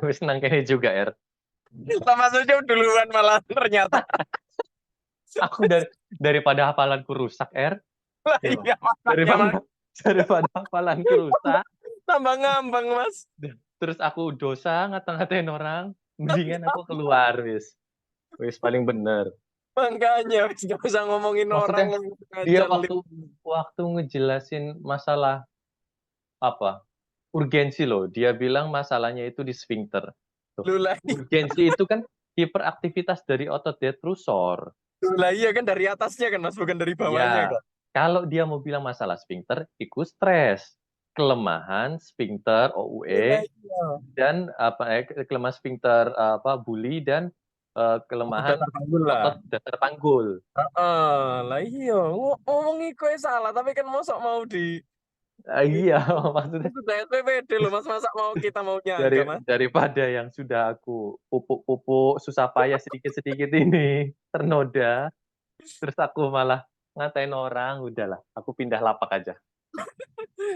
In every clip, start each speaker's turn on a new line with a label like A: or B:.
A: Wis nang kene juga, Er.
B: Lama saja duluan malah ternyata.
A: Aku daripada hafalanku rusak, Er.
B: Lah
A: Yo.
B: iya makanya mas.
A: Daripada daripada hafalanku rusak,
B: Tambah ngambang mas.
A: terus aku dosa ngata-ngatain orang, mendingan aku keluar, wis. Wis paling bener.
B: Makanya wis gak usah ngomongin orang
A: Maksudnya
B: yang
A: dia
B: ngajar lip.
A: waktu ngejelasin masalah apa urgensi loh. Dia bilang masalahnya itu di sphincter. Tuh.
B: Lu lagi.
A: Urgensi itu kan hiperaktivitas dari otot detrusor.
B: Lah iya kan dari atasnya kan mas, bukan dari bawahnya
A: Ya,
B: kan.
A: kalau dia mau bilang masalah sphincter, itu stres. Kelemahan sphincter
B: Lah
A: OUE
B: iya.
A: dan kelemahan sphincter apa bully dan
B: Udah
A: kelemahan
B: terpanggul lah.
A: otot dasar panggul.
B: Lah iya, ngomong iku salah, tapi kan mosok mau di
A: Iya, maksudnya
B: sudah pede loh mas, masa mau kita mau nyangka mas.
A: daripada yang sudah aku pupuk-pupuk susah payah sedikit-sedikit ini ternoda, terus aku malah ngatain orang, udahlah, aku pindah lapak aja.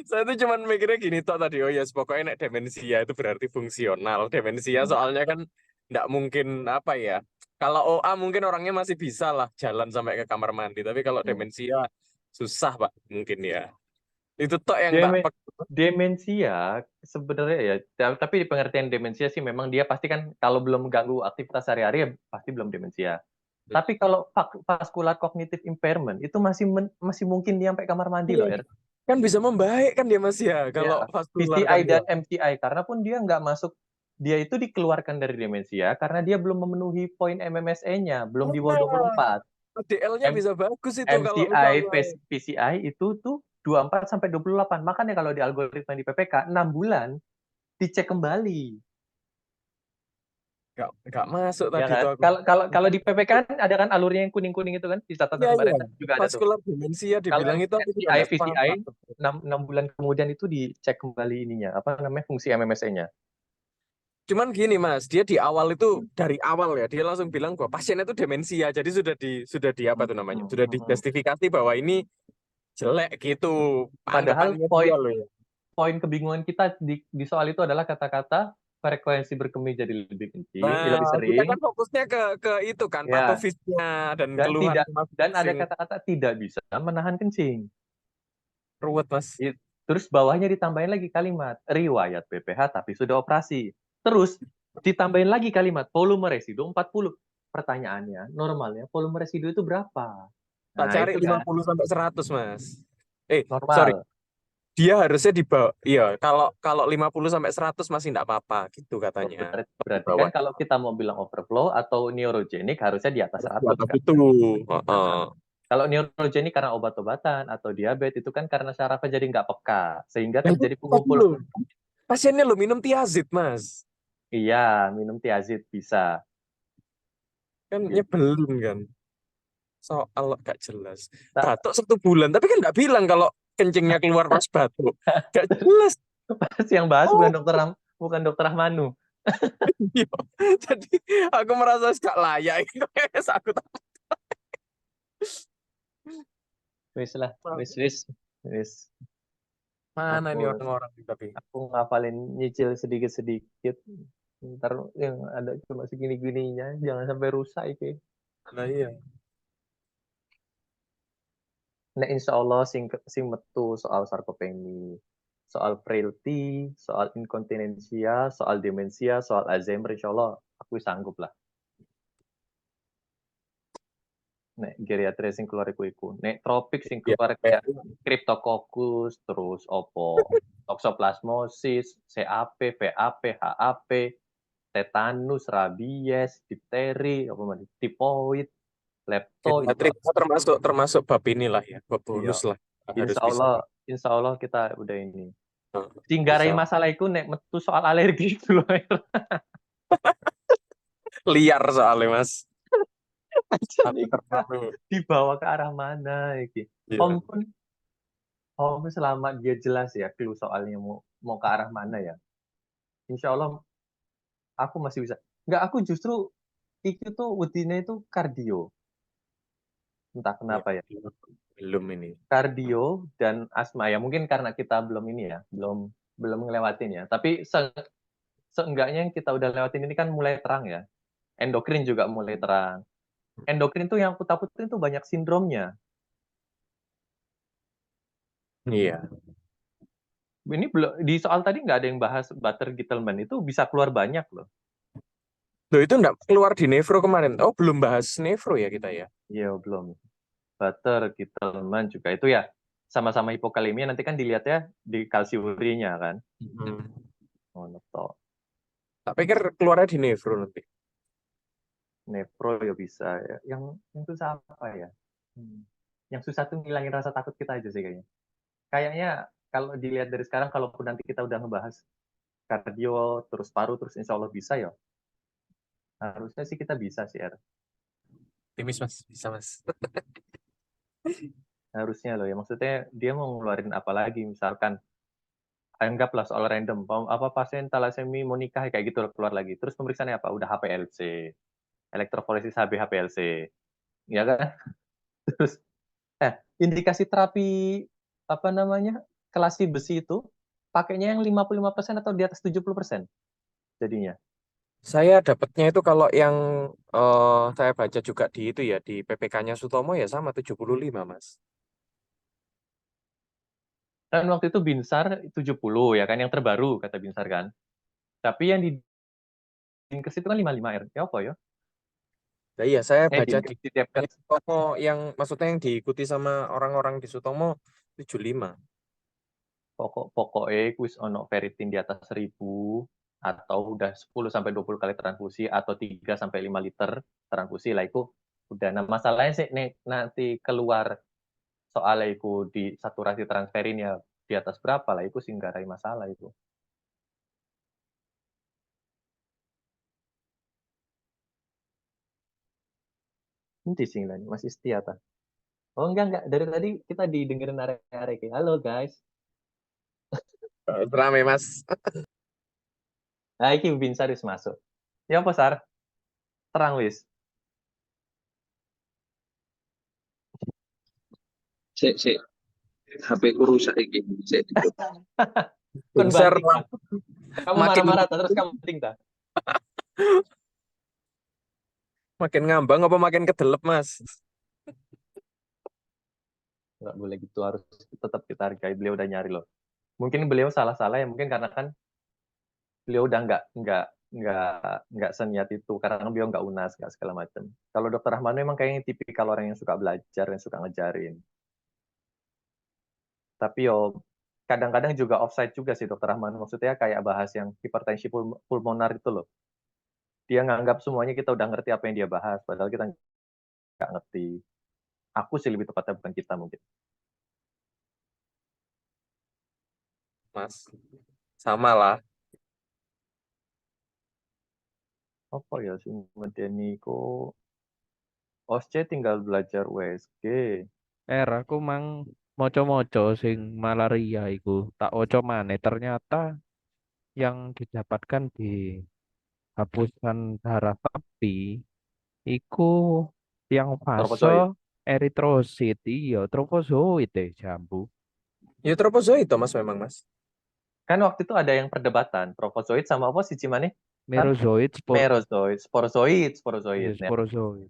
B: Saya tuh cuman mikirnya gini toh tadi, oh ya pokoknya nek demensia itu berarti fungsional. Demensia soalnya kan nggak mungkin apa ya. Kalau OA mungkin orangnya masih bisa lah jalan sampai ke kamar mandi, tapi kalau demensia susah pak mungkin ya. Itu toh yang tak
A: Demen demensia sebenarnya ya, tapi di pengertian demensia sih memang dia pasti kan kalau belum ganggu aktivitas sehari-hari ya pasti belum demensia. Tapi kalau vascular cognitive impairment itu masih mungkin dia sampai kamar mandi loh,
B: Iya.
A: Er.
B: Kan bisa membaik kan dia mas ya kalau
A: Ya,
B: vaskular kan
A: PCI
B: ya.
A: dan MCI karena pun dia nggak masuk, dia itu dikeluarkan dari demensia karena dia belum memenuhi poin MMSE-nya, belum di bawah
B: Nah,
A: 24.
B: DL-nya
A: M-
B: bisa bagus itu kalau
A: MCI,
B: misalnya.
A: PCI itu tuh 24 sampai 28. Makanya kalau di algoritma di PPK 6 bulan dicek kembali.
B: Nggak masuk
A: Ya
B: tadi
A: kan?
B: tuh aku.
A: Kalau kalau kalau di PPK kan ada kan alurnya yang kuning-kuning itu kan di catatan
B: Iya, iya.
A: kemarin kan juga ada tuh.
B: Vaskular demensia
A: Kalau
B: dibilang itu aku juga
A: MCI,
B: nggak
A: PCI
B: sepakat.
A: 6 bulan kemudian itu dicek kembali ininya, apa namanya fungsi MMSE-nya.
B: Cuman gini Mas, dia di awal itu dari awal ya dia langsung bilang bahwa pasiennya itu demensia. Jadi sudah di apa tuh namanya? Sudah dijustifikasi bahwa ini jelek gitu
A: Padahal
B: anggapannya dia
A: poin
B: loh ya.
A: poin kebingungan kita di soal itu adalah kata-kata frekuensi berkemih jadi lebih kencing,
B: Nah,
A: lebih
B: kita
A: sering,
B: kan fokusnya ke itu kan
A: ya,
B: patofisnya dan
A: dan
B: keluhan
A: tidak dan ada
B: masing-masing.
A: kata-kata tidak bisa menahan kencing.
B: Ruwet Mas.
A: Terus bawahnya ditambahin lagi kalimat riwayat BPH tapi sudah operasi. Terus ditambahin lagi kalimat volume residu 40. Pertanyaannya, normalnya volume residu itu berapa?
B: Tak
A: Nah,
B: cari
A: itu
B: lima
A: kan
B: puluh sampai 100 Mas. Sorry.
A: normal.
B: Dia harusnya di bawah. Iya, kalau kalau 50 sampai 100 masih enggak apa-apa gitu
A: Oh,
B: katanya. Di
A: berarti kan
B: bawah.
A: kalau kita mau bilang overflow atau neurogenik harusnya di atas
B: Di
A: 100
B: atas
A: kan.
B: itu.
A: Nah,
B: Heeh.
A: kalau neurogenik karena obat-obatan atau diabetes itu kan karena sarafnya jadi nggak peka sehingga
B: Nah, itu
A: terjadi
B: tadi
A: pengumpul.
B: loh. Pasiennya lo minum tiazid, Mas.
A: Iya, minum tiazid bisa.
B: Kan
A: Gitu.
B: nyebelin kan. Soal gak jelas. Batuk 1 bulan, tapi kan nggak bilang kalau kencingnya keluar pas batuk. Gak jelas.
A: Pas yang bahas
B: Oh,
A: bukan dokter Rahmanu.
B: iya. Jadi aku merasa gak layak. Aku tak
A: Wis lah, wis wis wis.
B: mana
A: Aku
B: nih orang-orang tapi.
A: aku ngapalin nyicil sedikit-sedikit. Ntar yang ada cuma segini-gininya, jangan sampai rusak itu.
B: Nah iya.
A: Nah, insya Allah sing metu soal sarkopeni, soal frailty, soal inkontinensia, soal demensia, soal Alzheimer, insya Allah aku sanggup lah. Nek geriatri sing keluar iku. Nek tropik sing
B: Ya,
A: keluar
B: kayak
A: kayak Cryptococcus, terus opo toxoplasmosis, CAP, VAP, HAP, tetanus, rabies, difteri, apa namanya, tipoid, lepto itu
B: geriatrik termasuk termasuk bab inilah ya, bab
A: iya.
B: bonus lah. Harus
A: Insya
B: bisa.
A: Allah, insya Allah kita udah ini.
B: Nah,
A: Singgarai
B: bisa.
A: masalah itu nek metu soal alergi itu loh.
B: Liar soalnya Mas.
A: Jadi
B: Aku
A: kita
B: terlalu.
A: dibawa ke arah mana iki. Om
B: Iya.
A: pun selama dia jelas ya clue soalnya mau mau ke arah mana ya. Insya Allah aku masih bisa. Enggak, aku justru itu tuh rutinnya itu kardio. Entah
B: Iya.
A: kenapa ya.
B: Belum ini.
A: Kardio dan asma ya. Mungkin karena kita belum ini ya, belum belum ngelewatin ya. Tapi seenggaknya yang kita udah lewatin ini kan mulai terang ya. Endokrin juga mulai terang. Endokrin tuh yang aku takutin tuh banyak sindromnya.
B: Iya.
A: Ini belum di soal tadi nggak ada yang bahas Butter Gitelman itu bisa keluar banyak loh.
B: Loh itu enggak keluar di Nefro kemarin. Oh, belum bahas Nefro ya kita ya.
A: Iya belum. Butter Gitelman juga itu ya sama-sama hipokalemia nanti kan dilihatnya di kalsiurinya kan. Oh, no.
B: Tak pikir keluarnya di Nefro nanti.
A: Nepro ya bisa ya. Yang susah apa ya? Yang susah tuh ngilangin rasa takut kita aja sih kayaknya. Kayaknya kalau dilihat dari sekarang, kalaupun nanti kita udah ngebahas kardio, terus paru, terus insya Allah bisa ya. Harusnya sih kita bisa sih, Er.
B: Timis mas, bisa mas.
A: Harusnya loh ya. Maksudnya dia mau ngeluarin apa lagi? Misalkan, anggaplah soal random. Apa pasien talasemi mau nikah kayak gitu keluar lagi. Terus pemeriksaannya apa? Udah HPLC. Elektroforesis HB HPLC. Ya kan? Terus indikasi terapi apa namanya kelasi besi itu pakainya yang 55% atau di atas 70% jadinya.
B: Saya dapatnya itu kalau yang saya baca juga di itu ya di PPK-nya Sutomo ya sama 75 mas.
A: Kan waktu itu Binsar 70 ya kan yang terbaru kata Binsar kan. Tapi yang di Dinkes itu kan 55 R. Ya apa ya?
B: Nah, iya saya baca di
A: Dinkes di Depkes.
B: Sutomo yang maksudnya yang diikuti sama orang-orang di Sutomo 75.
A: Pokoknya kuis ono ferritin di atas 1000 atau udah 10 sampai 20 kali transfusi atau 3 sampai 5 liter transfusi lah itu udah. Nah, masalahnya sih nih, nanti keluar soalnya itu di saturasi transferin ya di atas berapa lah itu sih nggak ada masalah itu. Nanti sih lah masih setia ta. Oh enggak dari tadi kita didengerin arek-arek. Halo guys.
B: Rame mas.
A: Nah, iki Binsar wis masuk. Ya apa Sar? Terang wis.
C: Sik, HP ku rusak iki. Sik.
A: Kon
B: Besar
A: banting ta. Kamu
B: makin
A: marah-marah ta, terus kamu banting ta.
B: makin ngambang apa makin kedelep mas?
A: Nggak boleh gitu, harus tetap kita hargai. Beliau udah nyari loh. Mungkin beliau salah-salah ya, mungkin karena kan beliau udah nggak seniat itu karena beliau nggak UNAS nggak segala macam. Kalau Dokter Rahman memang kayaknya tipikal orang yang suka belajar yang suka ngejarin. Tapi yo kadang-kadang juga offside juga sih Dokter Rahman. Maksudnya kayak bahas yang hipertensi pulmonar itu loh. Dia nganggap semuanya kita udah ngerti apa yang dia bahas, padahal kita nggak ngerti. Aku sih lebih tepatnya bukan kita mungkin.
B: Mas, sama lah.
A: Apa ya sih Medeni kok OSCE tinggal belajar USG.
D: Aku mang moco-moco sing malaria iku tak oco maneh ternyata yang didapatkan di hapusan darah tepi iku yang fase
A: Tropozoid.
D: eritrosit iya tropozoid jambu
B: Ya tropozoid itu mas memang mas.
A: Kan waktu itu ada yang perdebatan, tropozoid sama apa sih Cimane? Kan
D: merozoid
A: merozoid, sporozoid. Nah,
D: sporozoid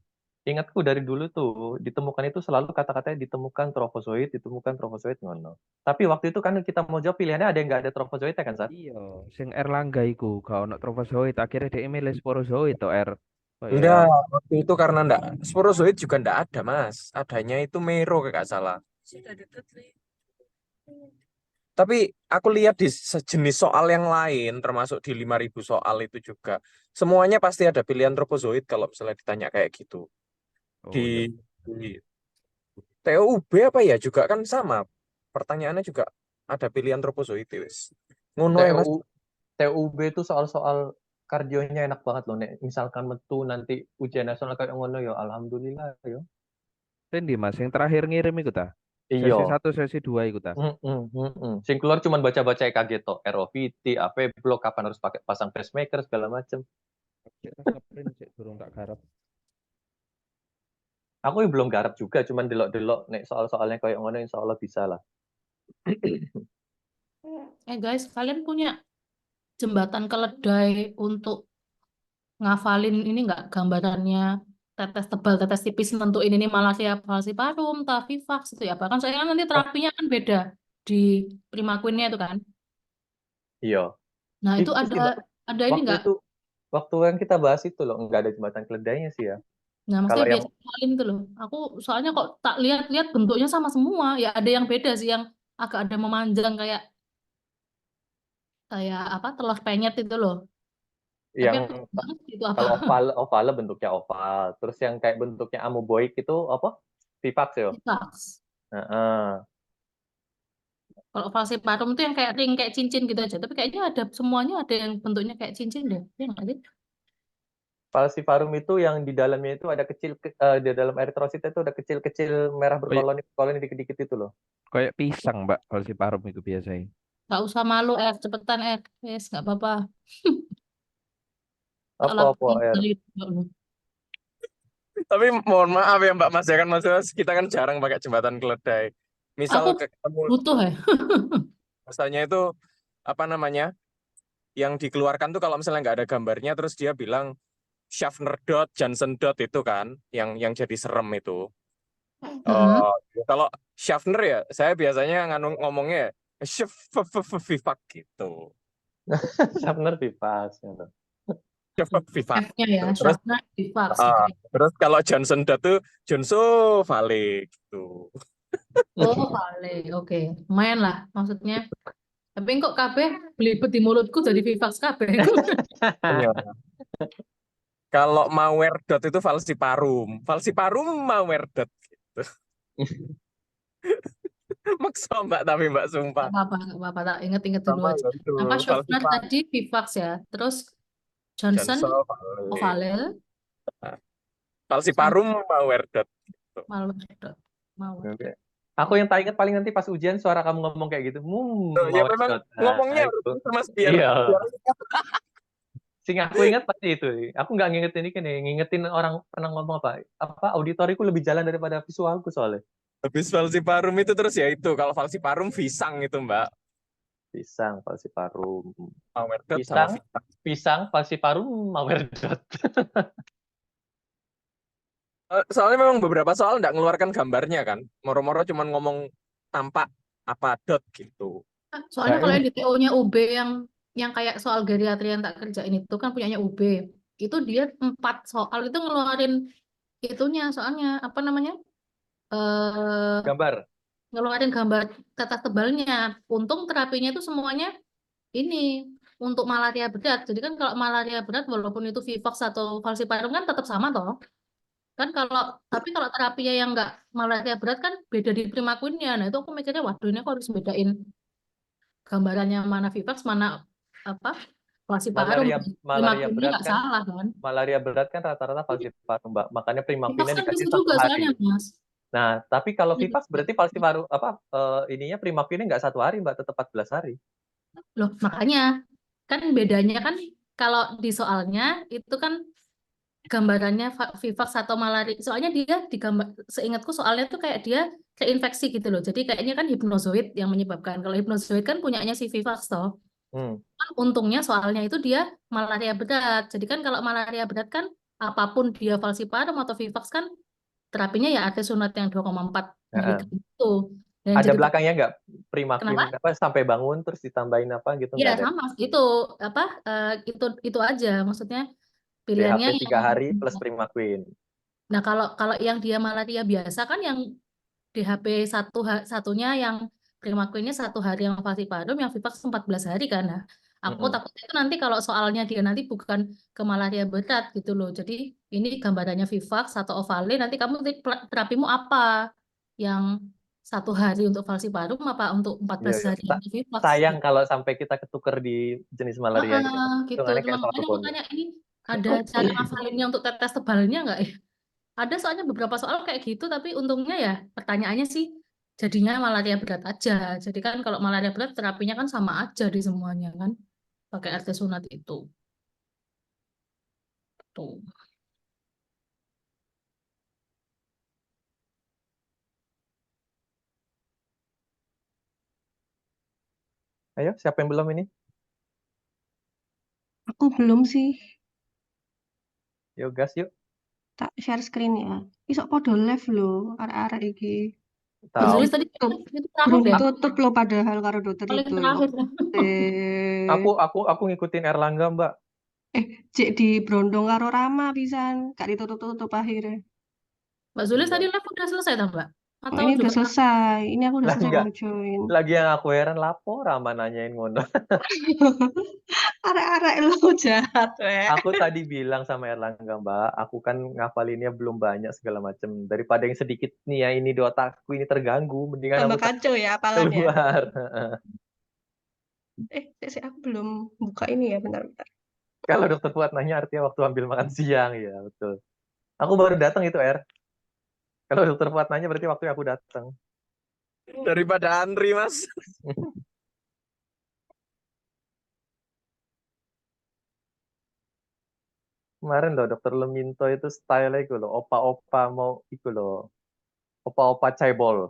A: ingatku dari dulu tuh ditemukan itu selalu kata-katanya ditemukan trofozoid ngono. Tapi waktu itu kan kita mau jawab pilihannya ada yang nggak ada trofozoidnya kan, Sat?
D: iya sing Erlangga iku gak ono tropozoid akhirnya dia milih sporozoid to oh ya
B: Enggak, waktu itu karena enggak sporozoid juga enggak ada mas. Adanya itu mero kayak nggak salah. Tapi aku lihat di sejenis soal yang lain, termasuk di 5.000 soal itu juga, semuanya pasti ada pilihan tropozoid kalau misalnya ditanya kayak gitu.
D: oh ya
B: Di TOUB apa ya juga kan sama. Pertanyaannya juga ada pilihan tropozoid. Wis. Ngono ya mas.
A: TU TUB itu soal-soal kardionya enak banget loh, Nek. Misalkan metu nanti ujian nasional kayak ngono ya, alhamdulillah ya.
D: Rendi mas yang terakhir ngirim iku ta sesi
A: Iya.
D: 1 sesi 2 iku ta
A: Sing keluar cuma baca-baca EKG to, ROVT, AP block, kapan harus pakai pasang pacemaker segala macam.
D: ngeprint sik durung tak garap
A: Aku belum garap juga, cuman delok-delok nek soal-soalnya kayak ngono insya Allah bisa lah.
E: Guys, kalian punya jembatan keledai untuk ngafalin ini nggak gambarannya tetes tebal, tetes tipis nentuin ini malaria falciparum, Tavivax itu ya. Bahkan soalnya kan nanti
A: Oh,
E: terapinya kan beda di Prima Queen-nya itu kan.
A: iya.
E: Nah itu
A: Itu
E: ada
A: sih, Mbak.
E: ini
A: Waktu
E: nggak?
A: itu, waktu yang kita bahas itu loh, nggak ada jembatan keledainya sih ya.
E: Nah
A: Kalau
E: maksudnya
A: yang
E: biasa ngafalin itu loh. Aku soalnya kok tak lihat-lihat bentuknya sama semua. Ya ada yang beda sih yang agak ada memanjang kayak kayak apa telur penyet itu loh. Tapi
A: yang
E: aku nggak ngerti itu apa.
A: kalau oval, oval bentuknya oval. Terus yang kayak bentuknya amoeboid itu apa? Vivax ya.
E: Vivax.
A: Heeh.
E: Kalau falciparum itu yang kayak ring kayak cincin gitu aja. Tapi kayaknya ada semuanya ada yang bentuknya kayak cincin deh. Ya nggak sih?
A: Falciparum itu yang di dalamnya itu ada kecil, di dalam eritrosit itu ada kecil-kecil merah
D: Kayak
A: berkoloni-koloni dikit-dikit itu loh.
D: kayak pisang, Mbak, kalau si parum itu biasanya.
E: Nggak usah malu, cepetan, Yes, nggak apa-apa. Tak
A: Apa-apa,
E: lakuin
A: Er.
E: dari dulu.
B: Tapi mohon maaf ya Mbak Mas ya kan maksudnya kita kan jarang pakai jembatan keledai. Misal
E: Aku
B: ketemu
E: butuh ya.
B: misalnya itu apa namanya yang dikeluarkan tuh kalau misalnya nggak ada gambarnya terus dia bilang Schaffner dot Johnson dot itu kan yang jadi serem itu.
E: Mm-mm.
B: Kalau Schaffner ya saya biasanya ngomongnya Vivac gitu.
A: Sharpener Vivax gitu.
B: Vivac.
E: F-nya ya,
B: Terus
E: Schaffner Vivax.
B: uh,
E: Oke.
B: terus kalau Johnson dot tuh Johnson Vale gitu.
E: Oh, vale. Oke. Lumayan lah maksudnya. Tapi kok kabeh belibet di mulutku jadi Vivax kabeh.
B: Iya. Kalau malware dot itu falsiparum. Falsiparum malware dot gitu. Maksa Mbak tapi Mbak
E: Nggak
B: sumpah.
E: apa-apa, nggak apa-apa. Tak inget-inget dulu
B: Sama
E: aja.
B: ya itu
E: Apa Schaffner
B: falsiparum.
E: tadi Vivax ya. Terus Johnson
B: Johnson Vale.
E: Ovalel
B: Nah,
E: sama
B: falsiparum malware dot gitu.
E: malware. Malware.
A: Oke. Aku yang tak ingat paling nanti pas ujian suara kamu ngomong kayak gitu.
B: Ya
A: Mau
B: memang
A: shot.
B: ngomongnya
A: Nah,
B: harus
A: itu.
B: gitu, Mas biar
A: Iya.
B: biar
A: Sing aku ingat pasti itu. Aku nggak ngingetin ini nih, ngingetin orang pernah ngomong apa? Apa auditoriku lebih jalan daripada visualku soalnya.
B: habis falsiparum itu terus ya itu kalau falsiparum visang itu Mbak.
A: Pisang, falciparum.
B: Malware dot sama
A: Pisang,
B: visang.
A: pisang, falciparum, malware.
B: Soalnya memang beberapa soal nggak ngeluarkan gambarnya kan. Moro-moro cuman ngomong tampak apa dot gitu.
E: Soalnya
A: Nah,
E: kalau
A: ini
E: yang di TO-nya UB yang kayak soal geriatri yang tak kerjain itu kan punyanya UB. Itu dia 4 soal itu ngeluarin itunya soalnya apa namanya?
A: gambar.
E: Ngeluarin gambar tetes tebalnya. Untung terapinya itu semuanya ini untuk malaria berat. Jadi kan kalau malaria berat walaupun itu Vivox atau falciparum kan tetap sama toh. Kan kalau tapi kalau terapinya yang enggak malaria berat kan beda di Primaquinnya. Nah, itu aku mikirnya waduh ini aku harus bedain gambarannya mana Vivax mana apa falciparum.
A: Malaria malaria
E: Primaquinnya
A: berat
E: nggak
A: kan
E: salah kan.
A: malaria berat kan rata-rata falciparum, Mbak. Makanya
E: Vivax
A: primaquinnya
E: kan
A: dikasih
E: bisa
A: satu
E: juga
A: hari.
E: soalnya Mas.
A: Nah, tapi kalau
E: Iya,
A: Vivax berarti falciparum apa ininya primaquinnya nggak 1 hari, Mbak, tetap 14 hari.
E: loh makanya kan bedanya kan kalau di soalnya itu kan gambarannya Vivax atau malaria. Soalnya dia digambar seingatku soalnya tuh kayak dia keinfeksi gitu loh. Jadi kayaknya kan hipnozoid yang menyebabkan. Kalau hipnozoid kan punyanya si Vivax toh.
A: Hmm.
E: Kan untungnya soalnya itu dia malaria berat. Jadi kan kalau malaria berat kan apapun dia falciparum atau Vivax kan terapinya ya artesunat yang 2,4
A: Heeh.
E: miligram itu. Dan
A: Ada
E: jadi
A: belakangnya nggak primaquin
E: kenapa?
A: apa sampai bangun terus ditambahin apa gitu
E: Ya
A: nggak ada.
E: sama itu apa itu aja maksudnya
A: BHP
E: pilihannya yang
A: 3 hari plus primaquin.
E: nah kalau kalau yang dia malaria biasa kan yang DHP satunya yang Primaquinnya 1 hari yang falciparum yang Vivax 14 hari kan nah aku
A: Mm-mm.
E: takutnya itu nanti kalau soalnya dia nanti bukan ke malaria berat gitu loh jadi ini gambarannya Vivax atau Ovale nanti kamu terapimu apa yang 1 hari untuk falciparum apa untuk empat
A: Iya,
E: belas
A: iya.
E: hari untuk Vivax
A: Sayang
E: gitu.
A: kalau sampai kita ketuker di jenis malarianya.
E: Gitu.
A: Hitungannya
E: Cuma
A: kayak selalu
E: makanya aku
A: bonus.
E: tanya ini ada cara ngafalinnya untuk tetes tebalnya nggak ya? Ada soalnya beberapa soal kayak gitu, tapi untungnya ya pertanyaannya sih jadinya malaria berat aja. Jadi kan kalau malaria berat terapinya kan sama aja di semuanya kan, pakai artesunat itu. Tuh.
A: Ayo, siapa yang belum ini?
F: Aku belum sih.
A: Yuk gas yuk.
F: Tak share screen ya. Isok podo live lho, arek-arek iki.
E: Mbak
A: Tahu.
E: Zulis tadi itu terakhir
F: Gurung
E: ya,
F: tutup lo padahal karo dokter
E: paling
F: itu.
E: terakhir.
A: Aku ngikutin Erlangga, Mbak.
F: Cek di Brondong karo Rama pisan, gak ditutup-tutup akhirnya.
E: Mbak Zulis
A: Iya.
E: tadi live udah selesai tak Mbak?
F: Oh,
E: Atau
F: ini udah
E: juga
F: selesai. Ini aku udah
A: Lah
F: selesai
A: enggak.
F: mau join.
A: Lagi yang aku heran lapor sama nanyain ngono.
F: Arek-arek lo jahat, weh.
A: Aku tadi bilang sama Erlangga, Mbak, aku kan ngapalinnya belum banyak segala macam. Daripada yang sedikit nih ya, ini di otakku ini terganggu, mendingan
F: Tambah
A: aku
F: kacau ya apalan ya.
A: keluar.
F: Aku belum buka ini ya, bentar-bentar.
A: Kalau dokter Fuad nanya artinya waktu ambil makan siang, ya betul. Aku baru datang itu, Kalau dokter Fuad nanya berarti waktu aku datang.
B: Daripada antri, Mas.
A: Kemarin loh dokter Leminto itu style itu loh, opa-opa mau itu loh, opa-opa caibol.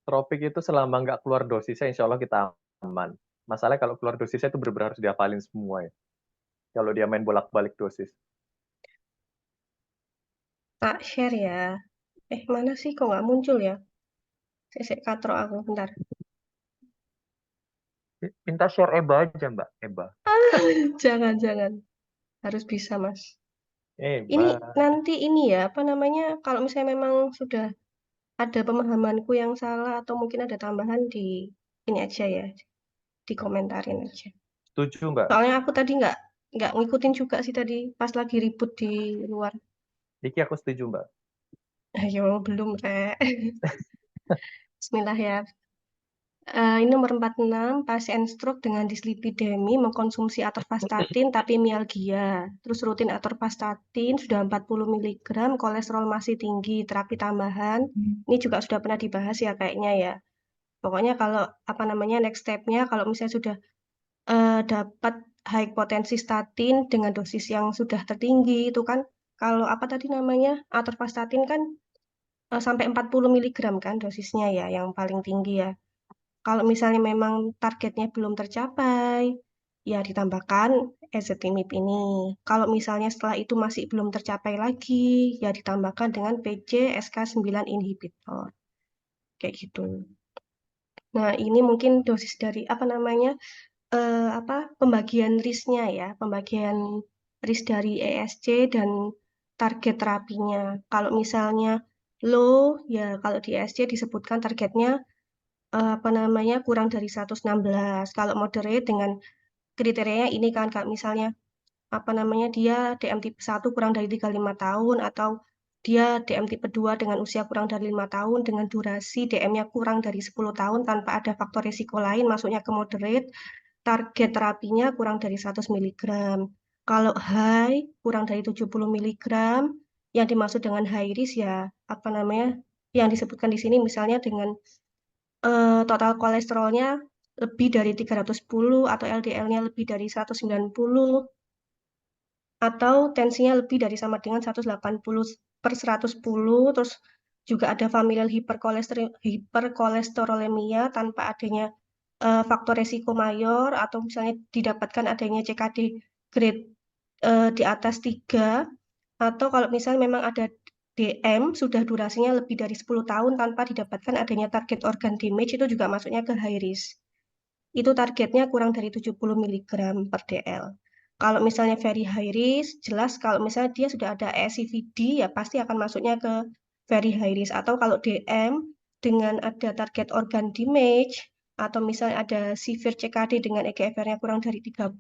A: Tropik itu selama nggak keluar dosisnya, insya Allah kita aman. Masalahnya kalau keluar dosisnya itu benar-benar harus dihafalin semua ya. Kalau dia main bolak-balik dosis.
F: Tak share ya. Mana sih kok nggak muncul ya? Sek katro aku, bentar.
A: Minta share Eba aja, Mbak. Eba.
F: Jangan. Harus bisa, Mas. Ini
A: Eba.
F: nanti ini ya, apa namanya, kalau misalnya memang sudah ada pemahamanku yang salah atau mungkin ada tambahan di ini aja ya, dikomentarin aja.
A: Setuju, Mbak.
F: Soalnya aku tadi nggak ngikutin juga sih tadi pas lagi ribut di luar.
A: Iki aku setuju, Mbak.
F: Ayo belum, Rek. Bismillah ya. Ini nomor 46, pasien stroke dengan dislipidemi mengkonsumsi atorvastatin tapi mialgia. Terus rutin atorvastatin sudah 40 mg, kolesterol masih tinggi, terapi tambahan. Ini juga sudah pernah dibahas ya kayaknya ya. Pokoknya kalau apa namanya next step-nya kalau misalnya sudah dapat high potensi statin dengan dosis yang sudah tertinggi itu kan kalau apa tadi namanya atorvastatin kan sampai 40 mg kan dosisnya ya yang paling tinggi ya. Kalau misalnya memang targetnya belum tercapai, ya ditambahkan ezetimibe ini. Kalau misalnya setelah itu masih belum tercapai lagi, ya ditambahkan dengan PCSK9 inhibitor. Kayak gitu. Nah, ini mungkin dosis dari apa namanya? Pembagian risknya ya, pembagian risk dari ESC dan target terapinya. Kalau misalnya low, ya kalau di ESC disebutkan targetnya kurang dari 116. Kalau moderate dengan kriterianya ini kan kalau misalnya dia DM tipe 1 kurang dari 35 tahun atau dia DM tipe 2 dengan usia kurang dari 5 tahun dengan durasi DM-nya kurang dari 10 tahun tanpa ada faktor risiko lain masuknya ke moderate, target terapinya kurang dari 100 mg. Kalau high kurang dari 70 mg, yang dimaksud dengan high risk ya yang disebutkan di sini misalnya dengan total kolesterolnya lebih dari 310 atau LDL-nya lebih dari 190 atau tensinya lebih dari sama dengan 180/110, terus juga ada familial hiperkolesterolemia tanpa adanya faktor resiko mayor atau misalnya didapatkan adanya CKD grade di atas 3 atau kalau misalnya memang ada DM sudah durasinya lebih dari 10 tahun tanpa didapatkan adanya target organ damage itu juga masuknya ke high risk. Itu targetnya kurang dari 70 mg per DL. Kalau misalnya very high risk, jelas kalau misalnya dia sudah ada ESCVD ya pasti akan masuknya ke very high risk. Atau kalau DM dengan ada target organ damage atau misalnya ada severe CKD dengan EGFR-nya kurang dari 30,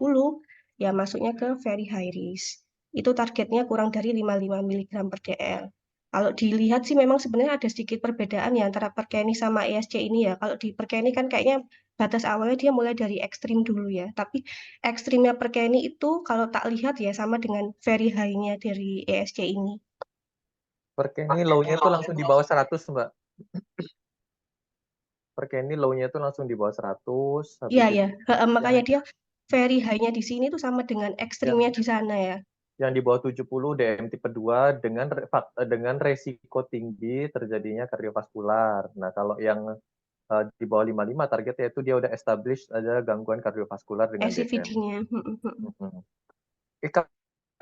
F: ya masuknya ke very high risk. Itu targetnya kurang dari 55 mg per DL. Kalau dilihat sih memang sebenarnya ada sedikit perbedaan ya antara Perkeni sama ESC ini ya. Kalau di Perkeni kan kayaknya batas awalnya dia mulai dari ekstrim dulu ya. Tapi ekstrimnya Perkeni itu kalau tak lihat ya sama dengan very high-nya dari ESC ini.
A: Perkeni low-nya tuh langsung di bawah 100, Mbak. Kenny low-nya itu langsung di bawah 100, habis
F: Iya,
A: itu
F: ya. Makanya
A: yang
F: dia very high-nya di sini tuh sama dengan ekstrimnya
A: yang
F: di sana ya.
A: yang di bawah 70 DM tipe 2 dengan resiko tinggi terjadinya kardiovaskular. Nah, kalau yang di bawah 55 targetnya itu dia udah establish ada gangguan kardiovaskular dengan DM.
F: SCVD-nya.
A: Mhm.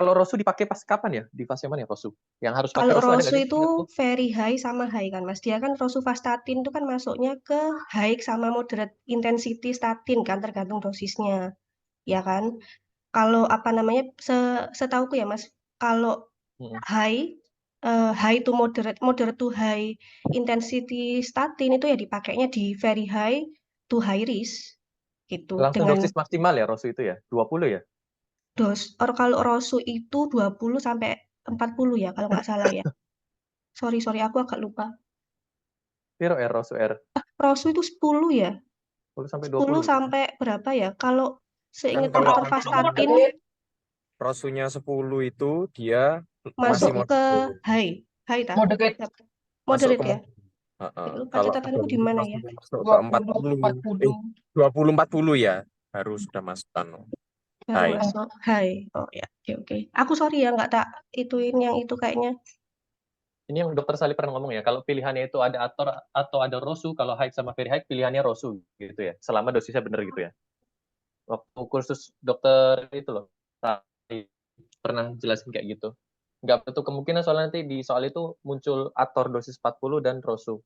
A: Kalau Rosu dipakai pas kapan ya? Di fase mana ya Rosu? Yang harus pakai
F: Kalau
A: Rosu ada nggak
F: Rosu
A: sih?
F: itu
A: Menurutku?
F: very high sama high kan, Mas. Dia kan rosuvastatin itu kan masuknya ke high sama moderate intensity statin kan, tergantung dosisnya, ya kan? Kalau apa namanya, setauku ya Mas, kalau
A: Mhm.
F: high to moderate to high intensity statin itu ya dipakainya di very high to high risk gitu.
A: Langsung
F: Dengan
A: dosis maksimal ya Rosu itu ya? 20 ya?
F: kalau Rosu itu 20 sampai 40 ya kalau nggak salah ya. Sorry, aku agak lupa.
A: Piro R Rosu R?
F: Rosu itu 10 ya.
A: 10 sampai
F: 10
A: 20.
F: sampai berapa ya? Kalau
B: Kan
F: seingatku
B: kalau
F: atorvastatin
B: Rosunya 10 itu dia masih
F: masuk ke
B: moderate.
F: high ta?
G: Moderate.
B: Masuk ke
F: Moderate ya.
B: Heeh.
F: Lupa
B: Kalau
F: catatanku di mana ya?
B: masuk ke 40,
G: 40.
B: 20-40 ya harus sudah masuk
F: Baru
B: high.
F: masuk high. Oh ya, oke. Aku sorry ya nggak tak ituin yang itu kayaknya.
A: Ini yang dokter Salih pernah ngomong ya, kalau pilihannya itu ada Ator atau ada Rosu, kalau high sama very high pilihannya Rosu gitu ya. Selama dosisnya benar gitu ya. Waktu kursus dokter itu loh, Salih pernah jelasin kayak gitu. Nggak betul kemungkinan soalnya nanti di soal itu muncul Ator dosis 40 dan Rosu.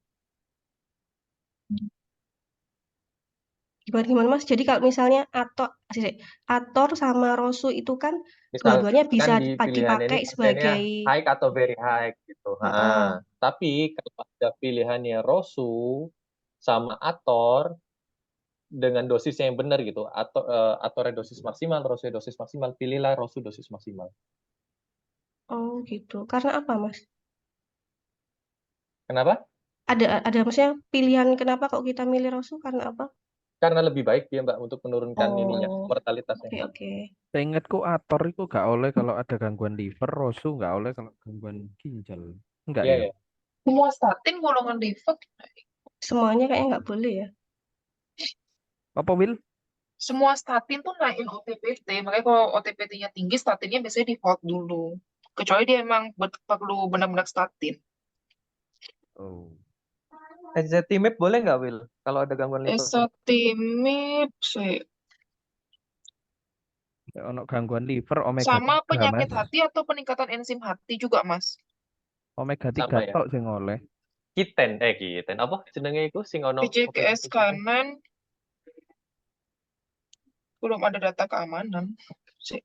F: Gimana Mas? Jadi kalau misalnya Ator sama Rosu itu kan dua-duanya
A: Misalkan
F: bisa
A: di pilihannya ini
F: dipakai
A: pasiennya
F: sebagai
A: high atau very high gitu.
F: Heeh.
A: Tapi kalau ada pilihannya Rosu sama Ator dengan dosisnya yang benar gitu, atau dosis maksimal, Rosu dosis maksimal, pilihlah Rosu dosis maksimal.
F: Oh gitu. Karena apa Mas?
A: Kenapa?
F: Ada maksudnya pilihan kenapa kok kita milih Rosu karena apa?
A: Karena lebih baik dia Mbak untuk menurunkan ininya,
F: Oh,
A: mortalitasnya.
F: oke.
D: Seingatku Ator itu gak oleh kalau ada gangguan liver, Rosu gak oleh kalau gangguan ginjal. Enggak
A: Iya
D: ya?
A: ya.
G: Semua statin golongan liver.
F: Semuanya kayaknya nggak boleh ya.
D: Apa Will?
G: Semua statin tuh naikin OTPT. Makanya kalau OTPT-nya tinggi, statinnya biasanya di hold dulu. Kecuali dia emang perlu benar-benar statin.
D: Oh.
A: Ezetimibe boleh nggak Will? Kalau ada gangguan liver?
G: Esatimib sih.
D: Ono gangguan liver omega
G: Sama
D: 3,
G: penyakit
D: Mas.
G: hati atau peningkatan enzim hati juga, Mas.
D: Omega 3
A: Sama ya.
D: tok sing oleh.
A: Kiten apa jenenge itu sing ono
G: PCKS kanan belum ada data keamanan. Sih.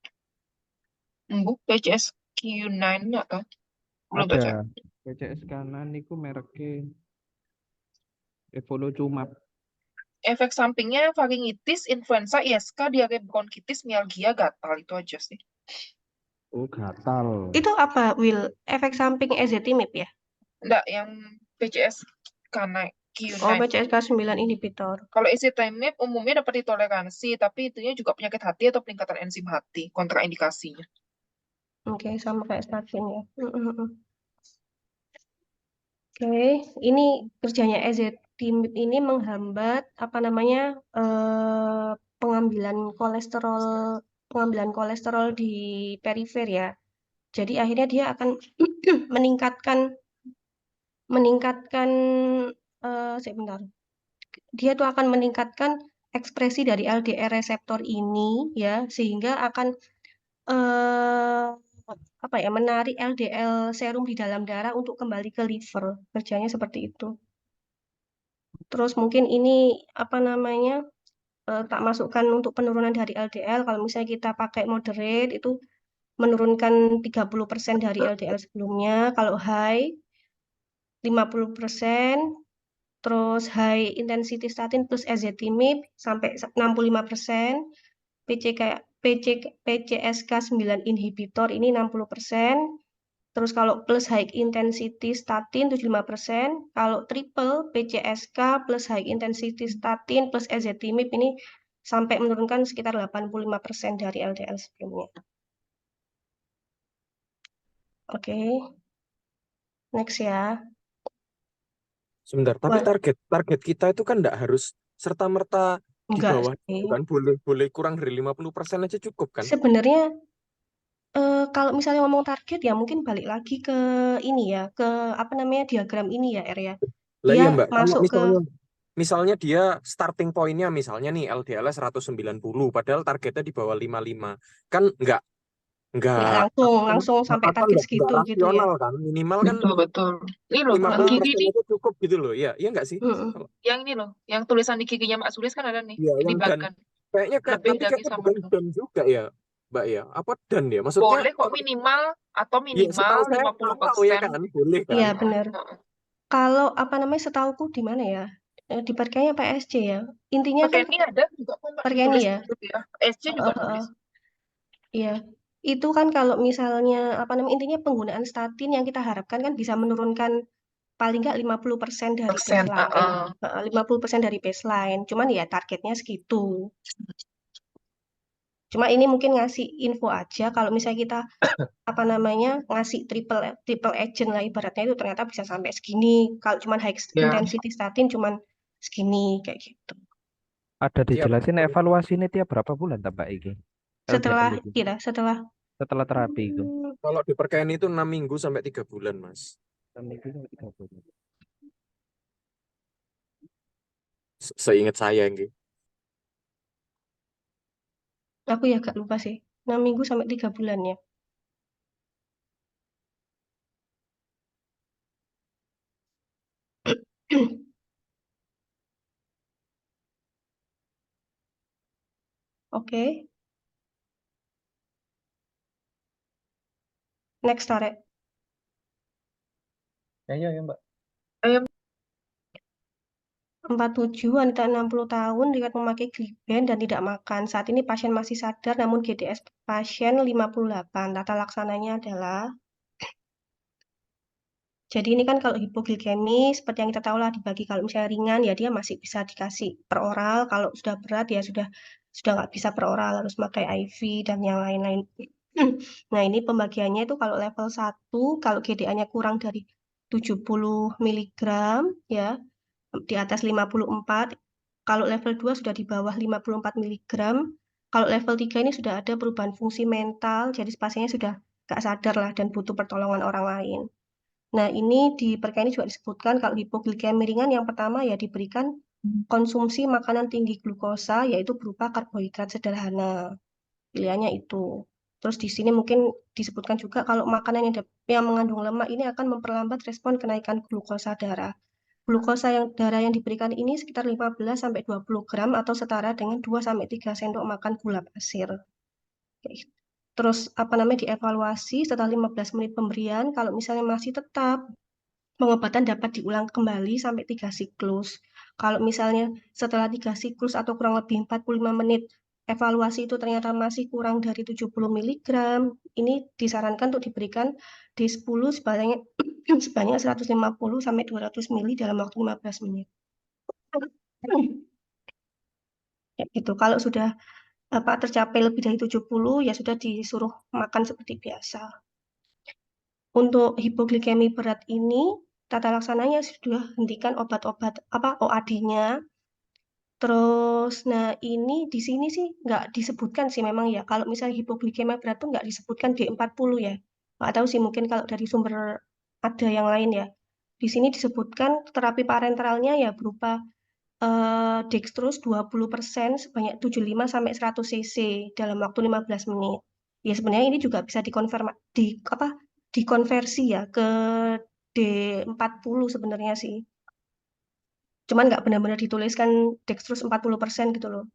G: PCS Q9 kan? Belum baca.
D: Ada. PCS kanan niku mereknya Evolucumab.
G: Efek sampingnya faringitis, influenza, ISK, diare bronkitis, mialgia, gatal. Itu aja sih.
D: Oh, gatal.
F: Itu apa, Will? Efek samping ezetimibe ya?
G: Enggak, yang PCS karena Q9.
F: Oh, PCSK9 inhibitor.
G: Kalau ezetimibe umumnya dapat ditoleransi, tapi itunya juga penyakit hati atau peningkatan enzim hati, kontraindikasinya.
F: Oke, sama kayak statin ya. Oke, ini kerjanya ezetimibe ini menghambat apa namanya pengambilan kolesterol di perifer ya. Jadi akhirnya dia akan meningkatkan sebentar. Dia tuh akan meningkatkan ekspresi dari LDR reseptor ini ya, sehingga akan apa ya, menarik LDL serum di dalam darah untuk kembali ke liver. Kerjanya seperti itu. Terus mungkin ini apa namanya tak masukkan untuk penurunan dari LDL. Kalau misalnya kita pakai moderate itu menurunkan 30% dari LDL sebelumnya. Kalau high 50%. Terus high intensity statin plus ezetimibe sampai 65%. PCSK9 inhibitor ini 60%. Terus kalau plus high intensity statin 75%. Kalau triple PCSK plus high intensity statin plus ezetimibe ini sampai menurunkan sekitar 85% dari LDL sebelumnya. Oke. Next ya.
B: Sebentar, tapi
F: Wah,
B: target kita itu kan enggak harus serta-merta di
F: enggak
B: bawah
F: sih.
B: itu kan, boleh kurang dari 50% aja cukup kan?
F: Sebenarnya kalau misalnya ngomong target ya mungkin balik lagi ke ini ya, ke apa namanya diagram ini ya, R ya.
B: Lah
F: Dia
B: iya Mbak, kalau
F: masuk ke
B: misalnya dia starting point-nya misalnya nih LDL 190, padahal targetnya di bawah 55. Kan enggak
F: nggak
B: apa namanya,
F: langsung sampai target
B: enggak
F: segitu gitu ya.
B: rasional kan. Minimal kan
G: Betul, betul. Ini loh, Mbak
F: Mm-mm.
G: Gigi
B: 50%
G: nih,
B: aja cukup gitu loh. Ya, iya enggak sih?
F: Mm-mm.
B: Kalau
G: yang ini loh, yang tulisan di giginya Mbak Sulis kan ada nih,
B: ya yang dan
G: dilibatkan.
B: kayaknya
G: Lebih
B: tapi
G: dari
B: kayaknya
G: sama
B: bukan
G: dengan.
B: dan juga ya, Mbak ya. Apa dan ya? Maksudnya
G: Boleh kok minimal atau
B: ya setahu saya
G: 50%.
B: tahu ya kan, boleh kan.
F: Iya benar.
G: Heeh.
F: Kalau apa namanya setauku di mana ya? Di Perkayanya PSC ya. Intinya kan
G: Perkeni ada juga kok Mbak
F: Perkeni
G: ditulis
F: ya.
G: gitu ya. SC juga nulis.
F: Iya. Itu kan kalau misalnya apa namanya intinya penggunaan statin yang kita harapkan kan bisa menurunkan paling nggak 50% dari
G: Persen.
F: baseline. 50% dari baseline. Cuman ya targetnya segitu. Cuma ini mungkin ngasih info aja kalau misalnya kita apa namanya ngasih triple agent lah ibaratnya itu ternyata bisa sampai segini. Kalau cuman high
G: Ya.
F: intensity statin cuman segini kayak gitu.
D: Ada
B: Iya,
D: dijelasin evaluasi ini tiap berapa bulan tak Mbak iki?
F: Setelah
D: LDL itu.
F: setelah
D: Setelah terapi itu.
B: kalau di Perkeni itu 6 minggu sampai 3 bulan, Mas.
D: 6 minggu sampai 3 bulan.
B: Seingat saya nggih.
F: aku ya agak lupa sih. 6 minggu sampai 3 bulan ya. Oke. Next Tare.
A: Ya, Mbak.
F: 47 wanita 60 tahun riwayat memakai Gliben dan tidak makan. Saat ini pasien masih sadar namun GDS pasien 58. Tata laksananya adalah jadi ini kan kalau hipoglikemi seperti yang kita tahu lah dibagi kalau misalnya ringan ya dia masih bisa dikasih per oral. Kalau sudah berat ya sudah nggak bisa per oral harus pakai IV dan yang lain-lain. Nah, ini pembagiannya itu kalau level 1 kalau GDA-nya kurang dari 70 mg ya di atas 54. Kalau level 2 sudah di bawah 54 mg. Kalau level 3 ini sudah ada perubahan fungsi mental, jadi pasiennya sudah nggak sadar lah dan butuh pertolongan orang lain. Nah, ini di perka ini juga disebutkan kalau hipoglikemi ringan yang pertama ya diberikan konsumsi makanan tinggi glukosa yaitu berupa karbohidrat sederhana. Pilihannya itu. Terus di sini mungkin disebutkan juga kalau makanan yang mengandung lemak ini akan memperlambat respon kenaikan glukosa darah. Glukosa darah yang diberikan ini sekitar 15-20 gram atau setara dengan 2-3 sendok makan gula pasir. Terus apa namanya dievaluasi setelah 15 menit pemberian, kalau misalnya masih tetap pengobatan dapat diulang kembali sampai 3 siklus. Kalau misalnya setelah 3 siklus atau kurang lebih 45 menit evaluasi itu ternyata masih kurang dari 70 mg, ini disarankan untuk diberikan D10 sebanyak 150 sampai 200 ml dalam waktu 15 menit. Ya, gitu. Kalau sudah tercapai lebih dari 70 ya sudah disuruh makan seperti biasa. Untuk hipoglikemi berat ini tata laksananya sudah hentikan obat-obat OAD-nya. Terus, nah ini di sini sih nggak disebutkan sih memang ya. Kalau misalnya hipoglikemia berat tuh nggak disebutkan D40 ya. Nggak tahu sih mungkin kalau dari sumber ada yang lain ya. Di sini disebutkan terapi parenteralnya ya berupa dextrose 20% sebanyak 75 sampai 100 cc dalam waktu 15 menit. Ya sebenarnya ini juga bisa dikonversi ya ke D40 sebenarnya sih. Cuman nggak benar-benar dituliskan dextrose 40% gitu loh.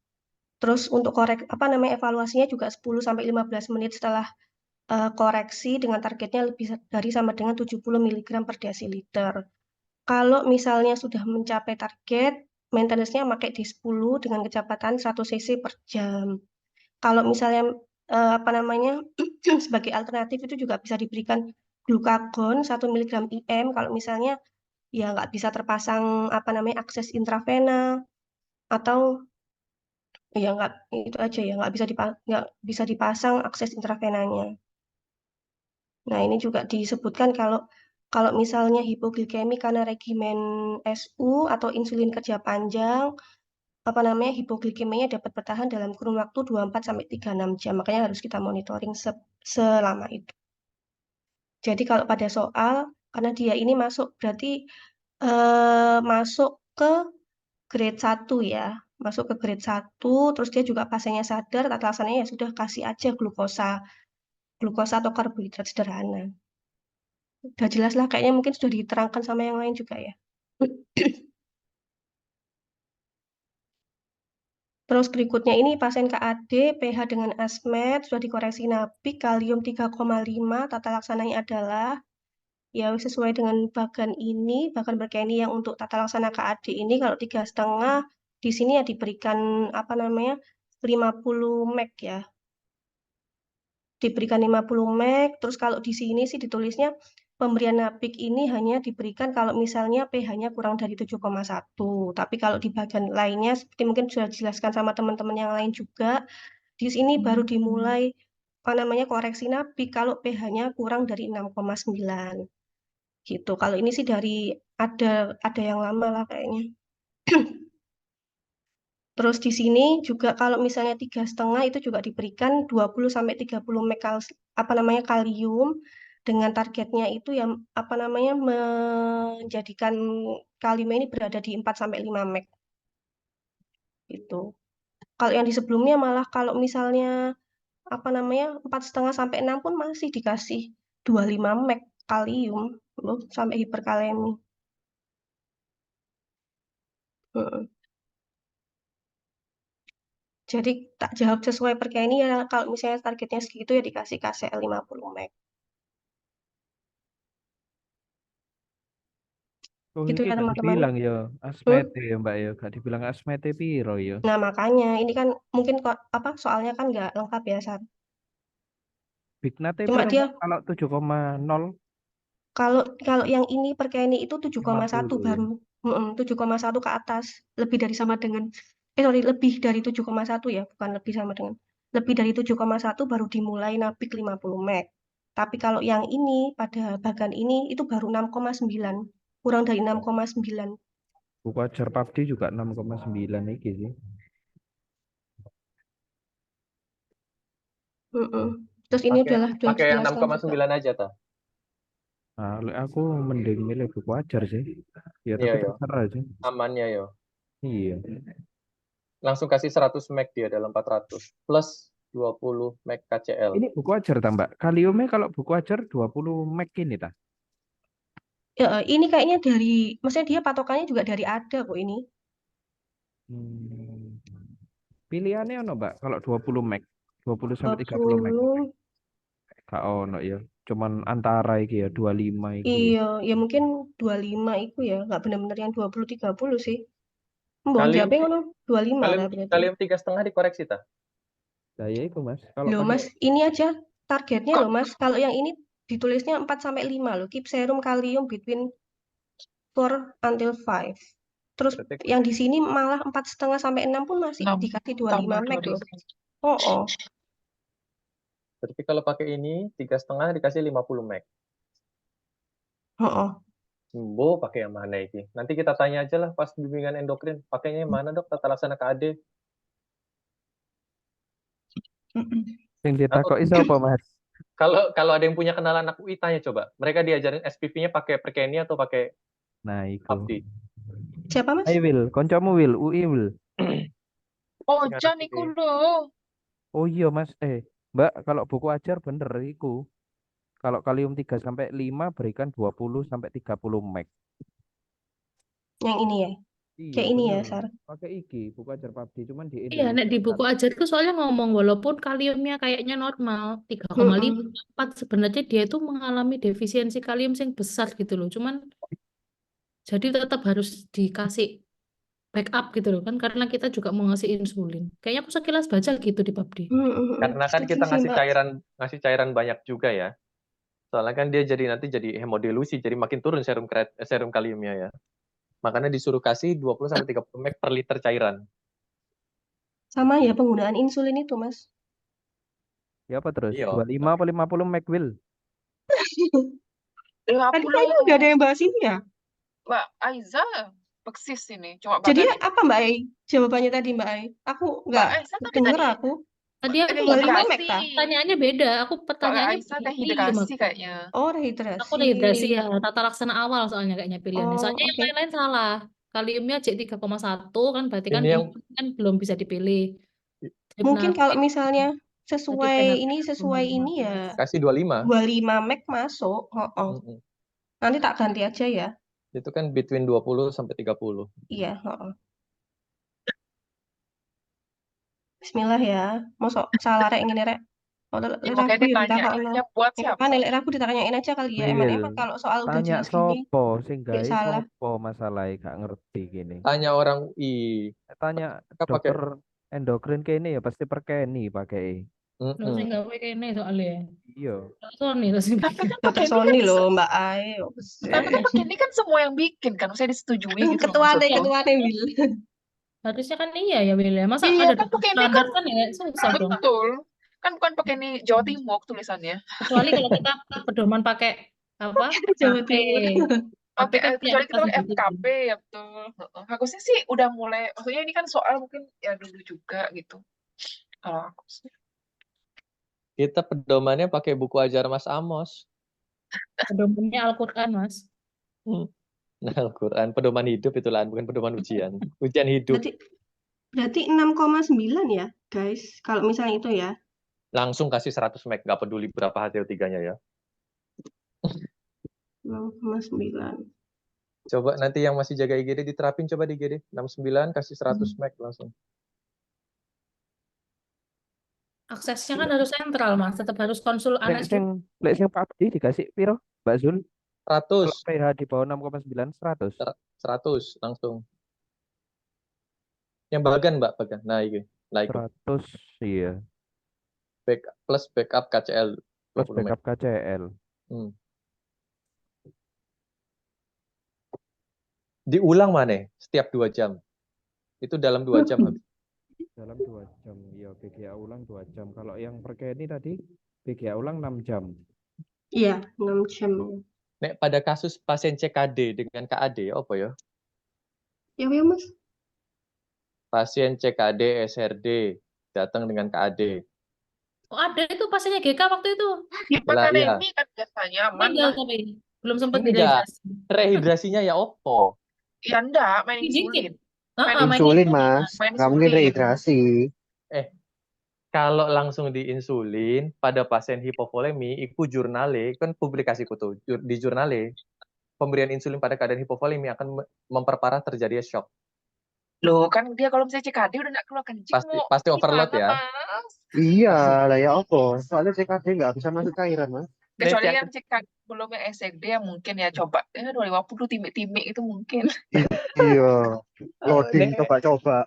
F: Terus untuk evaluasinya juga 10 sampai 15 menit setelah koreksi dengan targetnya lebih dari sama dengan 70 mg per desiliter. Kalau misalnya sudah mencapai target, maintenance-nya pakai D10 dengan kecepatan 100 cc per jam. Kalau misalnya sebagai alternatif itu juga bisa diberikan glukagon 1 mg IM kalau misalnya ya nggak bisa terpasang akses intravena atau ya nggak itu aja ya nggak bisa dipasang akses intravenanya. Nah ini juga disebutkan Kalau misalnya hipoglikemi karena regimen SU atau insulin kerja panjang, hipoglikemianya dapat bertahan dalam kurun waktu 24-36 jam. Makanya harus kita monitoring selama itu. Jadi kalau pada soal, karena dia ini berarti masuk ke grade 1 ya. Masuk ke grade 1, terus dia juga pasiennya sadar, tata laksananya ya sudah kasih aja glukosa atau karbohidrat sederhana. Udah jelas lah, kayaknya mungkin sudah diterangkan sama yang lain juga ya. Terus berikutnya ini pasien KAD, pH dengan asmet, sudah dikoreksi NABIC, kalium 3,5, tata laksananya adalah ya sesuai dengan bagan berkeni yang untuk tata laksana KAD ini kalau 3,5 di sini ya diberikan 50 mg ya. Diberikan 50 mg, terus kalau di sini sih ditulisnya pemberian NABIC ini hanya diberikan kalau misalnya pH-nya kurang dari 7,1. Tapi kalau di bagian lainnya seperti mungkin sudah dijelaskan sama teman-teman yang lain juga, di sini baru dimulai koreksi NABIC kalau pH-nya kurang dari 6,9. Gitu. Kalau ini sih dari ada yang lama lah kayaknya. Terus di sini juga kalau misalnya 3,5 itu juga diberikan 20-30 mg kalium dengan targetnya itu yang menjadikan kalium ini berada di 4-5 mg. Gitu. Kalau yang di sebelumnya malah kalau misalnya 4,5-6 pun masih dikasih 25 mg kalium loh sampai hiperkalemi. Heeh. Jadi tak jawab sesuai perkeni ya kalau misalnya targetnya segitu ya dikasih KCL 50 mg.
D: Oh,
F: Gitu
D: iki
F: ya
D: gak
F: teman-teman.
D: dibilang ya asmete ya Mbak ya, gak dibilang asmete piro ya.
F: Nah makanya ini kan mungkin kok soalnya kan nggak lengkap ya Sar.
D: Big Nate
F: Cuma
D: piro
F: dia
D: Mbak? Kalau 7,0
F: kalau yang ini perkeni itu 7,1
D: 50 ya.
F: baru 7,1 ke atas, lebih dari sama dengan lebih dari 7,1 ya, bukan lebih sama dengan. Lebih dari 7,1 baru dimulai NABIC 50 mg. Tapi kalau yang ini pada bagan ini itu baru 6,9, kurang dari 6,9.
D: Buku ajar PABD juga 6,9 iki sih.
F: Terus ini udah
A: Pakai yang
F: dijelaskan juga.
A: 6,9 aja ta.
D: Nah, aku mending milih buku ajar sih. Ya tapi
A: Iya, iya.
D: terserah sih.
A: Amannya yo.
D: Iya.
A: Langsung kasih 100 mg dia dalam 400 plus 20 mg KCl.
D: Ini buku ajar tak Mbak? Kaliumnya kalau buku ajar 20 mg ini tak?
F: Ya, ini kayaknya maksudnya dia patokannya juga dari ada kok ini.
D: Pilihannya ono Mbak kalau 20 mg, 20 sampai 30 mg.
F: 20,
D: Gak ono ya. Cuman antara iki ya 25 iki.
F: iya, ya mungkin 25 itu ya, nggak benar-benar yang 20-30 sih. Mbok
A: Kalium
F: jawabnya ngono 25 lah berarti.
A: kalium 3,5 dikoreksi ta.
D: Nah, ya itu Mas. Kalau
F: Loh
D: pakai
F: Mas, ini aja targetnya loh Mas. Kalau yang ini ditulisnya 4-5 loh. Keep serum kalium between 4 until 5. Terus
A: Berarti-
F: yang di sini malah 4,5-6 pun masih
G: 6
F: dikasih 25
G: tambah
F: mg loh.
G: 2000.
F: Oh.
A: Berarti kalau pakai ini 3,5 dikasih 50 mg.
F: Oh.
A: Bo pakai yang mana ini? Nanti kita tanya aja lah pas bimbingan endokrin. Pakainya yang mana dok? Tata laksana KAD.
D: yang ditakoki siapa Mas?
A: Kalau ada yang punya kenalan anak UI tanya coba. Mereka diajarin SPV-nya pakai perkeni atau pakai
D: Nah, itu.
A: PABD?
F: Siapa Mas?
D: Ayo Will, koncomu Will, UI Will.
G: Oh, Jan iku lho.
D: Oh iya Mas, Mbak, kalau buku ajar bener iku. Kalau kalium 3 sampai 5 berikan 20 sampai 30 mg.
F: Yang ini ya.
D: Iya,
F: Kayak ini ya,
D: bener.
F: Sar.
D: Pakai iki, buku ajar PABD cuman di
E: Iya, nek di buku ajar itu soalnya ngomong walaupun kaliumnya kayaknya normal 3,5, 4 sebenarnya dia itu mengalami defisiensi kalium yang besar gitu loh. Cuman jadi tetap harus dikasih backup gitu loh kan karena kita juga mau ngasih insulin. Kayaknya aku sekilas baca gitu di PABD.
A: Karena kan
F: Setuju
A: kita
F: sih, Mbak.
A: ngasih cairan banyak juga ya. Soalnya kan dia nanti jadi hemodilusi, jadi makin turun serum kaliumnya ya. Makanya disuruh kasih 20 sampai 30 mg per liter cairan.
F: Sama ya penggunaan insulin itu, Mas.
D: Ya apa terus?
A: Iya.
D: 25 apa 50 mg Will?
F: Tadi kayaknya udah ada yang bahas ini ya.
G: Mbak Aiza persis ini. Cuma
F: Jadi
G: pakai
F: apa Mbak Ai? Jawabannya tadi Mbak Ai. Aku
G: Mbak
F: nggak
G: Aiza tapi
F: denger
G: tadi
F: aku.
E: Tadi aku
G: pakai
E: nggak tahu,
F: Mac
G: hidrasi.
F: ta?
E: pertanyaannya beda. Aku
G: Mbak
E: pertanyaannya
G: Aiza teh
E: pilihan
G: hidrasi
E: aku.
G: kayaknya.
F: Oh,
E: Aku
F: rehidrasi.
E: rehidrasi ya, tata laksana awal soalnya kayaknya pilihannya.
F: Oh,
E: Soalnya yang
F: oke.
E: lain-lain salah. Kaliumnya C3,1 kan berarti kan
A: Ini yang
E: ini kan belum bisa dipilih.
F: Mungkin kalau
E: Hipnafit
F: misalnya
E: berarti
F: sesuai
E: pH
F: sesuai ini ya
E: 5,5.
A: kasih 25.
F: 25 Mac masuk. Oh.
A: Mm-mm.
F: Nanti tak ganti aja ya.
A: Itu kan between 20 sampai 30.
F: Iya, oh. Bismillah ya. Mosok salah rek ngene rek. Oh,
G: Ya,
F: lek
G: makanya
F: ragu ya
G: ditanyainnya
F: ditakokno.
G: buat
F: Ya
G: siapa?
F: kan lek ragu ditanyain aja kali ya.
D: Wil,
F: Emang kalau soal udah
D: tanya
F: jelas gini,
D: sopo sing
F: gak
D: gawe
F: salah.
D: sopo masalahnya gak ngerti gini.
A: Tanya orang UI.
D: Tanya
A: Mereka pakai.
D: dokter endokrin kene ya pasti perkeni pakai.
E: Lo
A: Mm-mm.
E: sing gawe kene soalnya.
D: Iya.
E: Sony terus sing
G: Tapi
E: bikin.
G: kan
F: Dokter
G: pakai ini
F: Sony
G: kan,
F: loh Mbak Ai. Oh,
G: tapi kan pakai ini kan semua yang bikin kan, saya disetujui gitu loh
F: Ketuane,
G: maksudku.
F: ketuane Wil.
E: Harusnya kan iya ya William. Masa
G: Iya
E: ada
G: kan
E: dokter
G: pakai ini
E: standar
G: kan
E: kan ya susah dong.
G: betul. Kan bukan pakai ini Jawa Timur tulisannya.
E: Kecuali kalau kita pedoman pakai apa?
F: Jawa
E: AP.
F: Timur.
E: AP kan punya
G: Kecuali kita
E: aplikasi
G: pakai
E: gitu.
G: FKP ya betul. Harusnya sih udah mulai, maksudnya ini kan soal mungkin ya dulu juga gitu. Kalau aku sih.
A: Kita pedomannya pakai buku ajar Mas Amos.
E: Pedomannya Al-Qur'an, Mas.
A: Nah, Al-Quran, pedoman hidup itu lah, bukan pedoman ujian. Ujian hidup.
F: Berarti 6,9 ya, guys. Kalau misalnya itu ya.
A: Langsung kasih 100 meg, nggak peduli berapa HTO3-nya ya.
F: 6,9.
A: Coba nanti yang masih jaga IGD diterapin coba di IGD. 69 kasih 100 meg langsung.
E: Aksesnya kan harus sentral, Mas. Tetap harus konsul
D: Lek
E: anes dulu.
D: sing PUBG dikasih piro? Mbak Zul? Kalau
A: 100,
D: pH di bawah 6,9 100.
A: 100 langsung. Yang bagan Mbak, bagan. Nah, ini. Nah, itu.
D: 100 iya.
A: Plus backup KCL.
D: Plus
A: 20 meg.
D: backup KCL.
A: Diulang mana? Setiap 2 jam. Itu dalam 2 jam habis.
D: Dalam 2 jam. Iya, BGA ulang 2 jam. Kalau yang perkeni tadi BGA ulang 6 jam.
F: Iya, 6 jam.
A: Nek pada kasus pasien CKD dengan KAD, apa ya?
F: Ya, Mas.
A: Pasien CKD, SRD, datang dengan KAD.
E: Oh, ada itu pasiennya GK waktu itu.
G: Hiperkalemi kan biasanya aman
E: Meninggal
G: lah.
E: tapi belum sempat
A: Enggak.
E: direhidrasi.
A: Rehidrasinya ya opo?
G: Ya enggak, main
E: Dikit.
G: insulin.
E: Main
H: Insulin, Mas.
G: Main
H: Nggak mungkin
G: insulin.
H: rehidrasi.
A: Kalau langsung diinsulin pada pasien hipovolemi, itu jurnale, kan publikasi tuh di jurnale, pemberian insulin pada keadaan hipovolemi akan memperparah terjadinya shock.
G: Loh, kan dia kalau misalnya CKD udah nggak keluar kencing,
A: Pasti overload ya.
G: Mas?
H: Iya, lah ya apa? Soalnya CKD nggak bisa masuk cairan, Mas.
G: Kecuali
A: Nek,
G: yang CKD belum yang SND ya mungkin ya coba. 250 timik-timik itu mungkin.
H: Iya, loading
A: Nek,
H: coba-coba.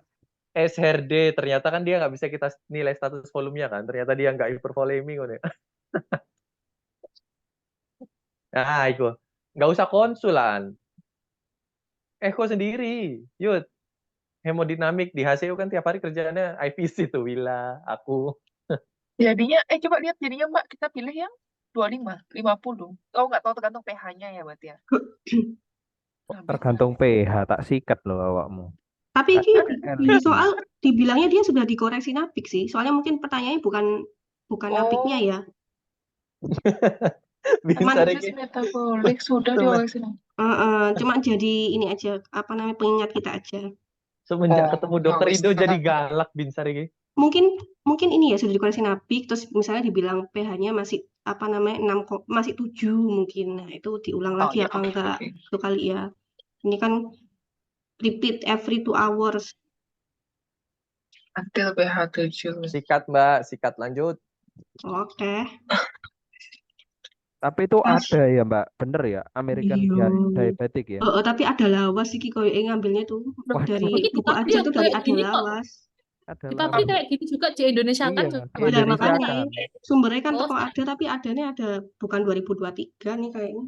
A: SRD ternyata kan dia nggak bisa kita nilai status volumenya kan, ternyata dia nggak hipervolemi kan ya. Nah, itu nggak usah konsulan. Echo sendiri, yud. Hemodinamik di HCU kan tiap hari kerjaannya IVC tuh, Wila, aku.
G: Jadinya, coba lihat jadinya Mbak, kita pilih yang 25, 50. Oh, nggak tahu tergantung pH-nya ya berarti ya.
D: Tergantung pH, tak sikat loh awakmu.
F: Tapi ini di
D: Energi.
F: soal dibilangnya dia sudah dikoreksi nabik sih. Soalnya mungkin pertanyaannya bukan nabiknya ya.
A: Bisa
G: Analisis metabolik sudah
A: Teman.
G: dikoreksi.
F: Cuma jadi ini aja, apa namanya, pengingat kita aja.
A: Semenjak
G: Oh,
A: ketemu dokter
G: wis.
A: Ido jadi galak Binsar ini.
F: Mungkin ini ya sudah dikoreksi nabik, terus misalnya dibilang pH-nya masih apa namanya 6, masih 7 mungkin. Nah, itu diulang lagi
G: ya,
F: apa
G: oke,
F: enggak?
G: oke.
F: Itu kali ya. Ini kan repeat every 2 hours.
G: Until pH 7.
A: Sikat Mbak, sikat lanjut.
F: Oke.
D: Tapi itu ada ya Mbak, bener ya? American
F: Iya.
D: Diabetic ya?
F: Tapi ada lawas sih koyo ngambilnya tuh
D: Waduh.
F: dari
E: Ini di
F: buku
E: pabrik
F: aja tuh dari
E: kayak
F: ada
E: gini kok.
F: lawas.
D: Ada
E: Di pabrik kayak gitu juga di Indonesia kan.
D: Iya,
E: sama.
D: di
F: Lah
D: Indonesia
F: makanya
D: kan.
F: sumbernya kan
E: Oh,
F: toko ada, tapi adanya ada bukan 2023 nih kayaknya.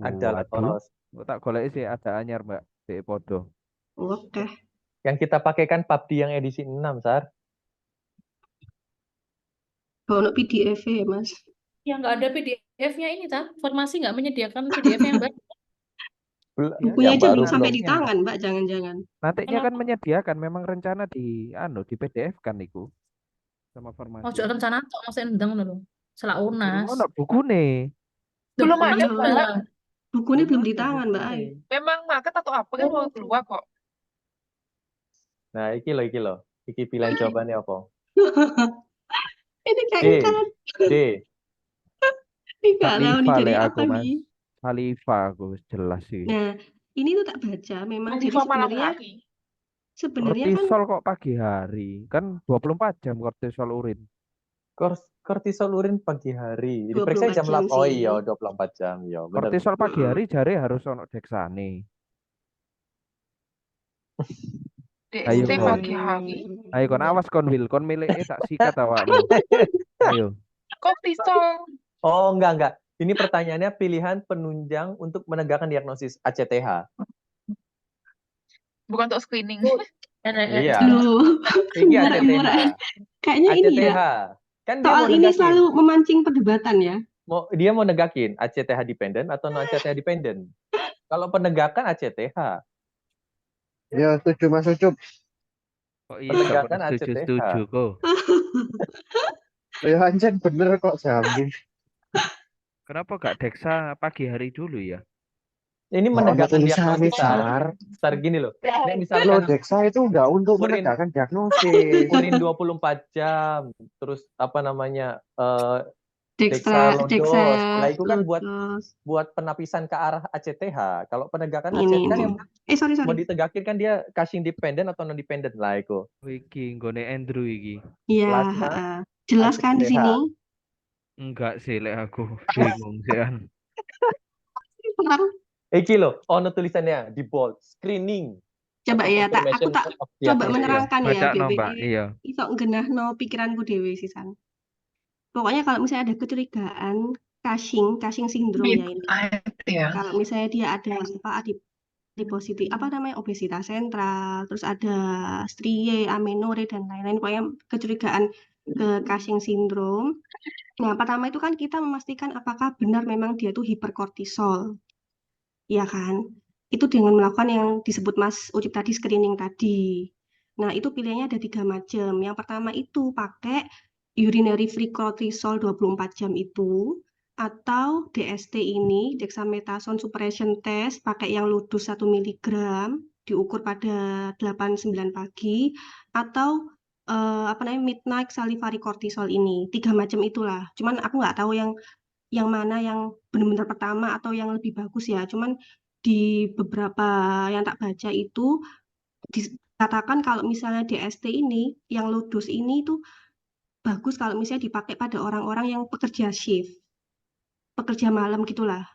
A: Ada lah,
D: Waduh.
A: Koros.
D: Tak golek sih ada anyar Mbak, di podo.
F: Oke.
A: Yang kita pakai kan PUBG yang edisi 6, Sar.
F: Ono PDF ya, Mas.
E: yang nggak ada PDF PDF-nya ini formasi nggak menyediakan PDF yang baru.
F: Bukunya
A: Yang
F: aja
A: baru
F: belum sampai
A: belum.
F: di tangan, Mbak, jangan-jangan.
D: Nantinya
E: Kalau
D: kan menyediakan memang rencana di di PDF kan niku sama
E: ojo
D: formasi.
E: rencana tok masih endang lho. Selak
D: Durung
E: UNAS.
D: ono bukune.
E: Duh,
G: Belum
E: UNAS
G: ada,
E: juga
G: Mbak.
E: ya.
F: Bukunya belum di
A: ada
F: tangan, Mbak Ai.
A: bukune.
G: Memang market atau apa kan mau keluar kok.
A: Nah, iki lo. Iki pilihan jawabannya apa?
F: Ini kayak
A: D.
F: kan.
A: D.
F: Ini nggak tahu nih
D: Khalifa
F: jadi
D: lek
F: apa
D: aku Mas.
F: nih.
D: Khalifa aku jelas sih.
F: Nah, ini tuh tak baca memang jadi
G: Khalifa malam
F: sebenarnya
G: hari.
F: kan
D: Kortisol kok pagi hari? Kan 24 jam kortisol urin.
A: Kortisol urin pagi hari. Diperiksa
F: 24
A: jam
F: jam
A: 8. Oh
F: sih.
A: iya, 24 jam. Ya, bener.
D: Kortisol pagi hari jare harus ono deksane. Ayo,
G: DST
D: Kon.
G: pagi hari.
D: Ayo kon awas kon Will, kon milih tak sikat awakmu. Ayo.
G: Kortisol.
A: Oh, enggak. Ini pertanyaannya pilihan penunjang untuk menegakkan diagnosis ACTH.
G: Bukan untuk screening.
A: Iya.
F: Loh,
A: Iki
F: murah-murah.
A: ACTH.
F: Kayaknya ini ya.
A: ACTH. Kan dia
F: Soal
A: mau
F: ini
A: negakin.
F: selalu memancing perdebatan ya.
A: Dia mau negakin ACTH dependent atau non ACTH dependent. Kalau penegakan ACTH.
H: Ya, setuju Mas Ucup.
D: Kok iso kon
A: Penegakan ACTH.
D: setuju kok.
H: Ya anjir bener kok Jambi.
D: Kenapa gak deksa pagi hari dulu ya?
A: Ini
H: Oh,
A: menegakkan
H: tulisan
A: diagnosis.
H: Sar.
A: Sar gini loh. Nek
H: Lo
A: misalkan
H: Dexa itu enggak untuk
A: Urin.
H: menegakkan diagnosis.
A: urin 24 jam, terus apa namanya?
F: Dexa,
A: Dexalodos. Nah, itu kan
F: lodos.
A: buat penapisan ke arah ACTH. Kalau penegakan
F: Ini,
A: ACTH kan
F: ini.
A: yang
F: Sorry.
A: mau ditegakin kan dia Cushing dependent atau non dependent lah itu.
D: Iki nggone Andrew iki.
F: Iya,
A: Plasma,
F: jelas kan di
A: ACTH.
F: sini.
D: Enggak sih lek aku bingung sih kan.
A: Iki loh, ono tulisannya di bold, screening.
F: Coba
A: atau
F: ya, aku
A: confirmation
F: tak
A: of
F: coba
A: diagnosis.
F: menerangkan ya
D: Baca no,
F: BPD.
D: Mbak. Iya.
F: Iso nggenahno pikiranku dewe sisan. Pokoknya kalau misalnya ada kecurigaan Cushing syndrome ya ini.
G: Ya.
F: Kalau misalnya dia ada adipositas, apa namanya, obesitas sentral, terus ada strie, amenorrhea dan lain-lain, pokoknya kecurigaan ke Cushing syndrome. Nah, pertama itu kan kita memastikan apakah benar memang dia tuh hiperkortisol, ya kan? Itu dengan melakukan yang disebut Mas Ucip tadi, screening tadi. Nah, itu pilihannya ada 3 macam. Yang pertama itu pakai urinary free cortisol 24 jam itu, atau DST ini, dexamethasone suppression test, pakai yang ludus 1 mg, diukur pada 8-9 pagi, atau midnight salivary cortisol ini. 3 macam itulah. Cuman aku nggak tahu yang mana yang benar-benar pertama atau yang lebih bagus ya. Cuman di beberapa yang tak baca itu dikatakan kalau misalnya DST ini, yang ludus ini itu bagus kalau misalnya dipakai pada orang-orang yang pekerja shift, pekerja malam gitulah.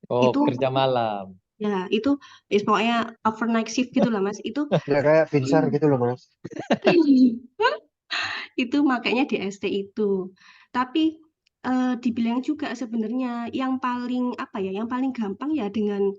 A: Oh,
F: Itu
A: kerja malam.
F: ya itu pokoknya overnight shift gitulah Mas. Itu
H: Ya kayak Binsar gitu loh Mas.
F: itu makanya DST itu. Tapi dibilang juga sebenarnya yang paling yang paling gampang ya dengan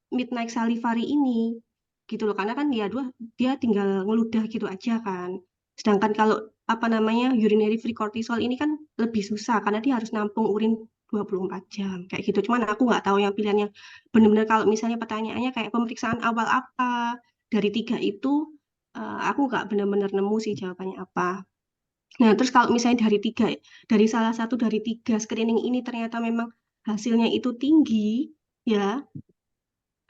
F: midnight salivary ini gitu loh, karena kan dia tinggal ngeludah gitu aja kan. Sedangkan kalau urinary free cortisol ini kan lebih susah karena dia harus nampung urin 24 jam kayak gitu. Cuman aku nggak tahu yang pilihannya benar-benar, kalau misalnya pertanyaannya kayak pemeriksaan awal apa dari 3 itu, aku nggak benar-benar nemu sih jawabannya apa. Nah, terus kalau misalnya dari salah satu dari 3 screening ini ternyata memang hasilnya itu tinggi ya,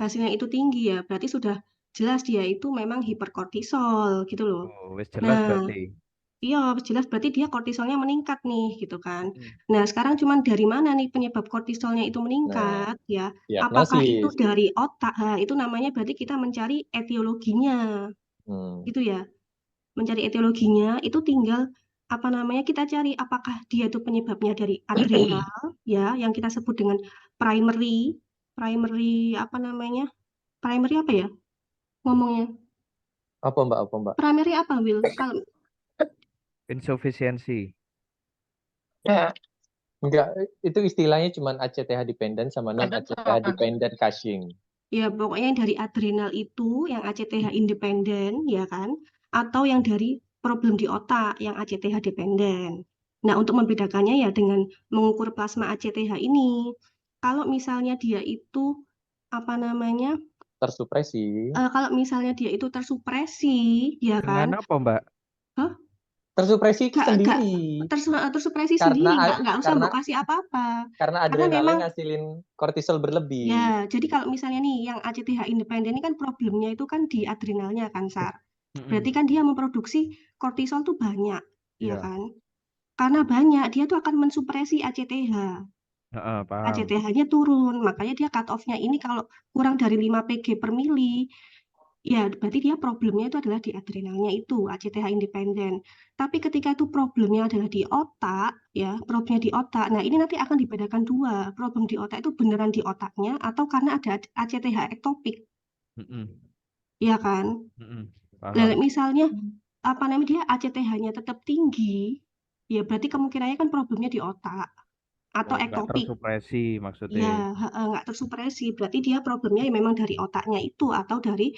F: berarti sudah jelas dia itu memang hiperkortisol gitu loh.
D: Oh, wis jelas
F: Nah,
D: berarti.
F: iya jelas berarti dia kortisolnya meningkat nih gitu kan. Nah, sekarang cuman dari mana nih penyebab kortisolnya itu meningkat ya? Apakah itu
A: Diagnosis.
F: dari otak? Itu namanya berarti kita mencari etiologinya. Gitu ya. Mencari etiologinya itu tinggal kita cari apakah dia itu penyebabnya dari adrenal ya, yang kita sebut dengan primary apa ya ngomongnya?
A: Apa Mbak?
F: Primary apa, Will? Kalau
D: Insufficiency.
G: Ya.
A: Enggak, itu istilahnya cuma ACTH dependent sama non ACTH dependent Cushing.
F: ya pokoknya yang dari adrenal itu yang ACTH independen ya kan, atau yang dari problem di otak yang ACTH dependen. Nah, untuk membedakannya ya dengan mengukur plasma ACTH ini. Kalau misalnya dia itu apa namanya?
A: Tersupresi.
F: Kalau misalnya dia itu tersupresi, ya kan?
D: Dengan apa, Mbak?
F: Hah?
A: Tersupresi
F: Gak
A: sendiri.
F: tersupresi
A: Karena
F: sendiri, nggak usah
A: karena
F: mbok kasih apa-apa.
A: karena
F: Karena
A: adrenalin
F: memang
A: ngasilin kortisol berlebih.
F: ya, jadi kalau misalnya nih yang ACTH independen ini kan problemnya itu kan di adrenalnya kan, Sar. Berarti kan dia memproduksi kortisol tuh banyak, ya
D: Iya.
F: kan? Karena banyak, dia tuh akan mensupresi ACTH.
D: Paham.
F: ACTH-nya turun, makanya dia cut off-nya ini kalau kurang dari 5 pg per mili, ya berarti dia problemnya itu adalah di adrenalnya itu, ACTH independen. Tapi ketika itu problemnya adalah di otak, ya, problemnya di otak. Nah, ini nanti akan dibedakan dua. Problem di otak itu beneran di otaknya atau karena ada ACTH ektopik,
D: Mm-mm.
F: ya kan?
D: Mm-mm.
F: Nah,
D: Paham.
F: misalnya apa namanya dia ACTH-nya tetap tinggi, ya berarti kemungkinannya kan problemnya di otak atau
D: Oh, nggak
F: ektopik.
D: tersupresi maksudnya.
F: Ya, nggak tersupresi. Berarti dia problemnya ya memang dari otaknya itu atau dari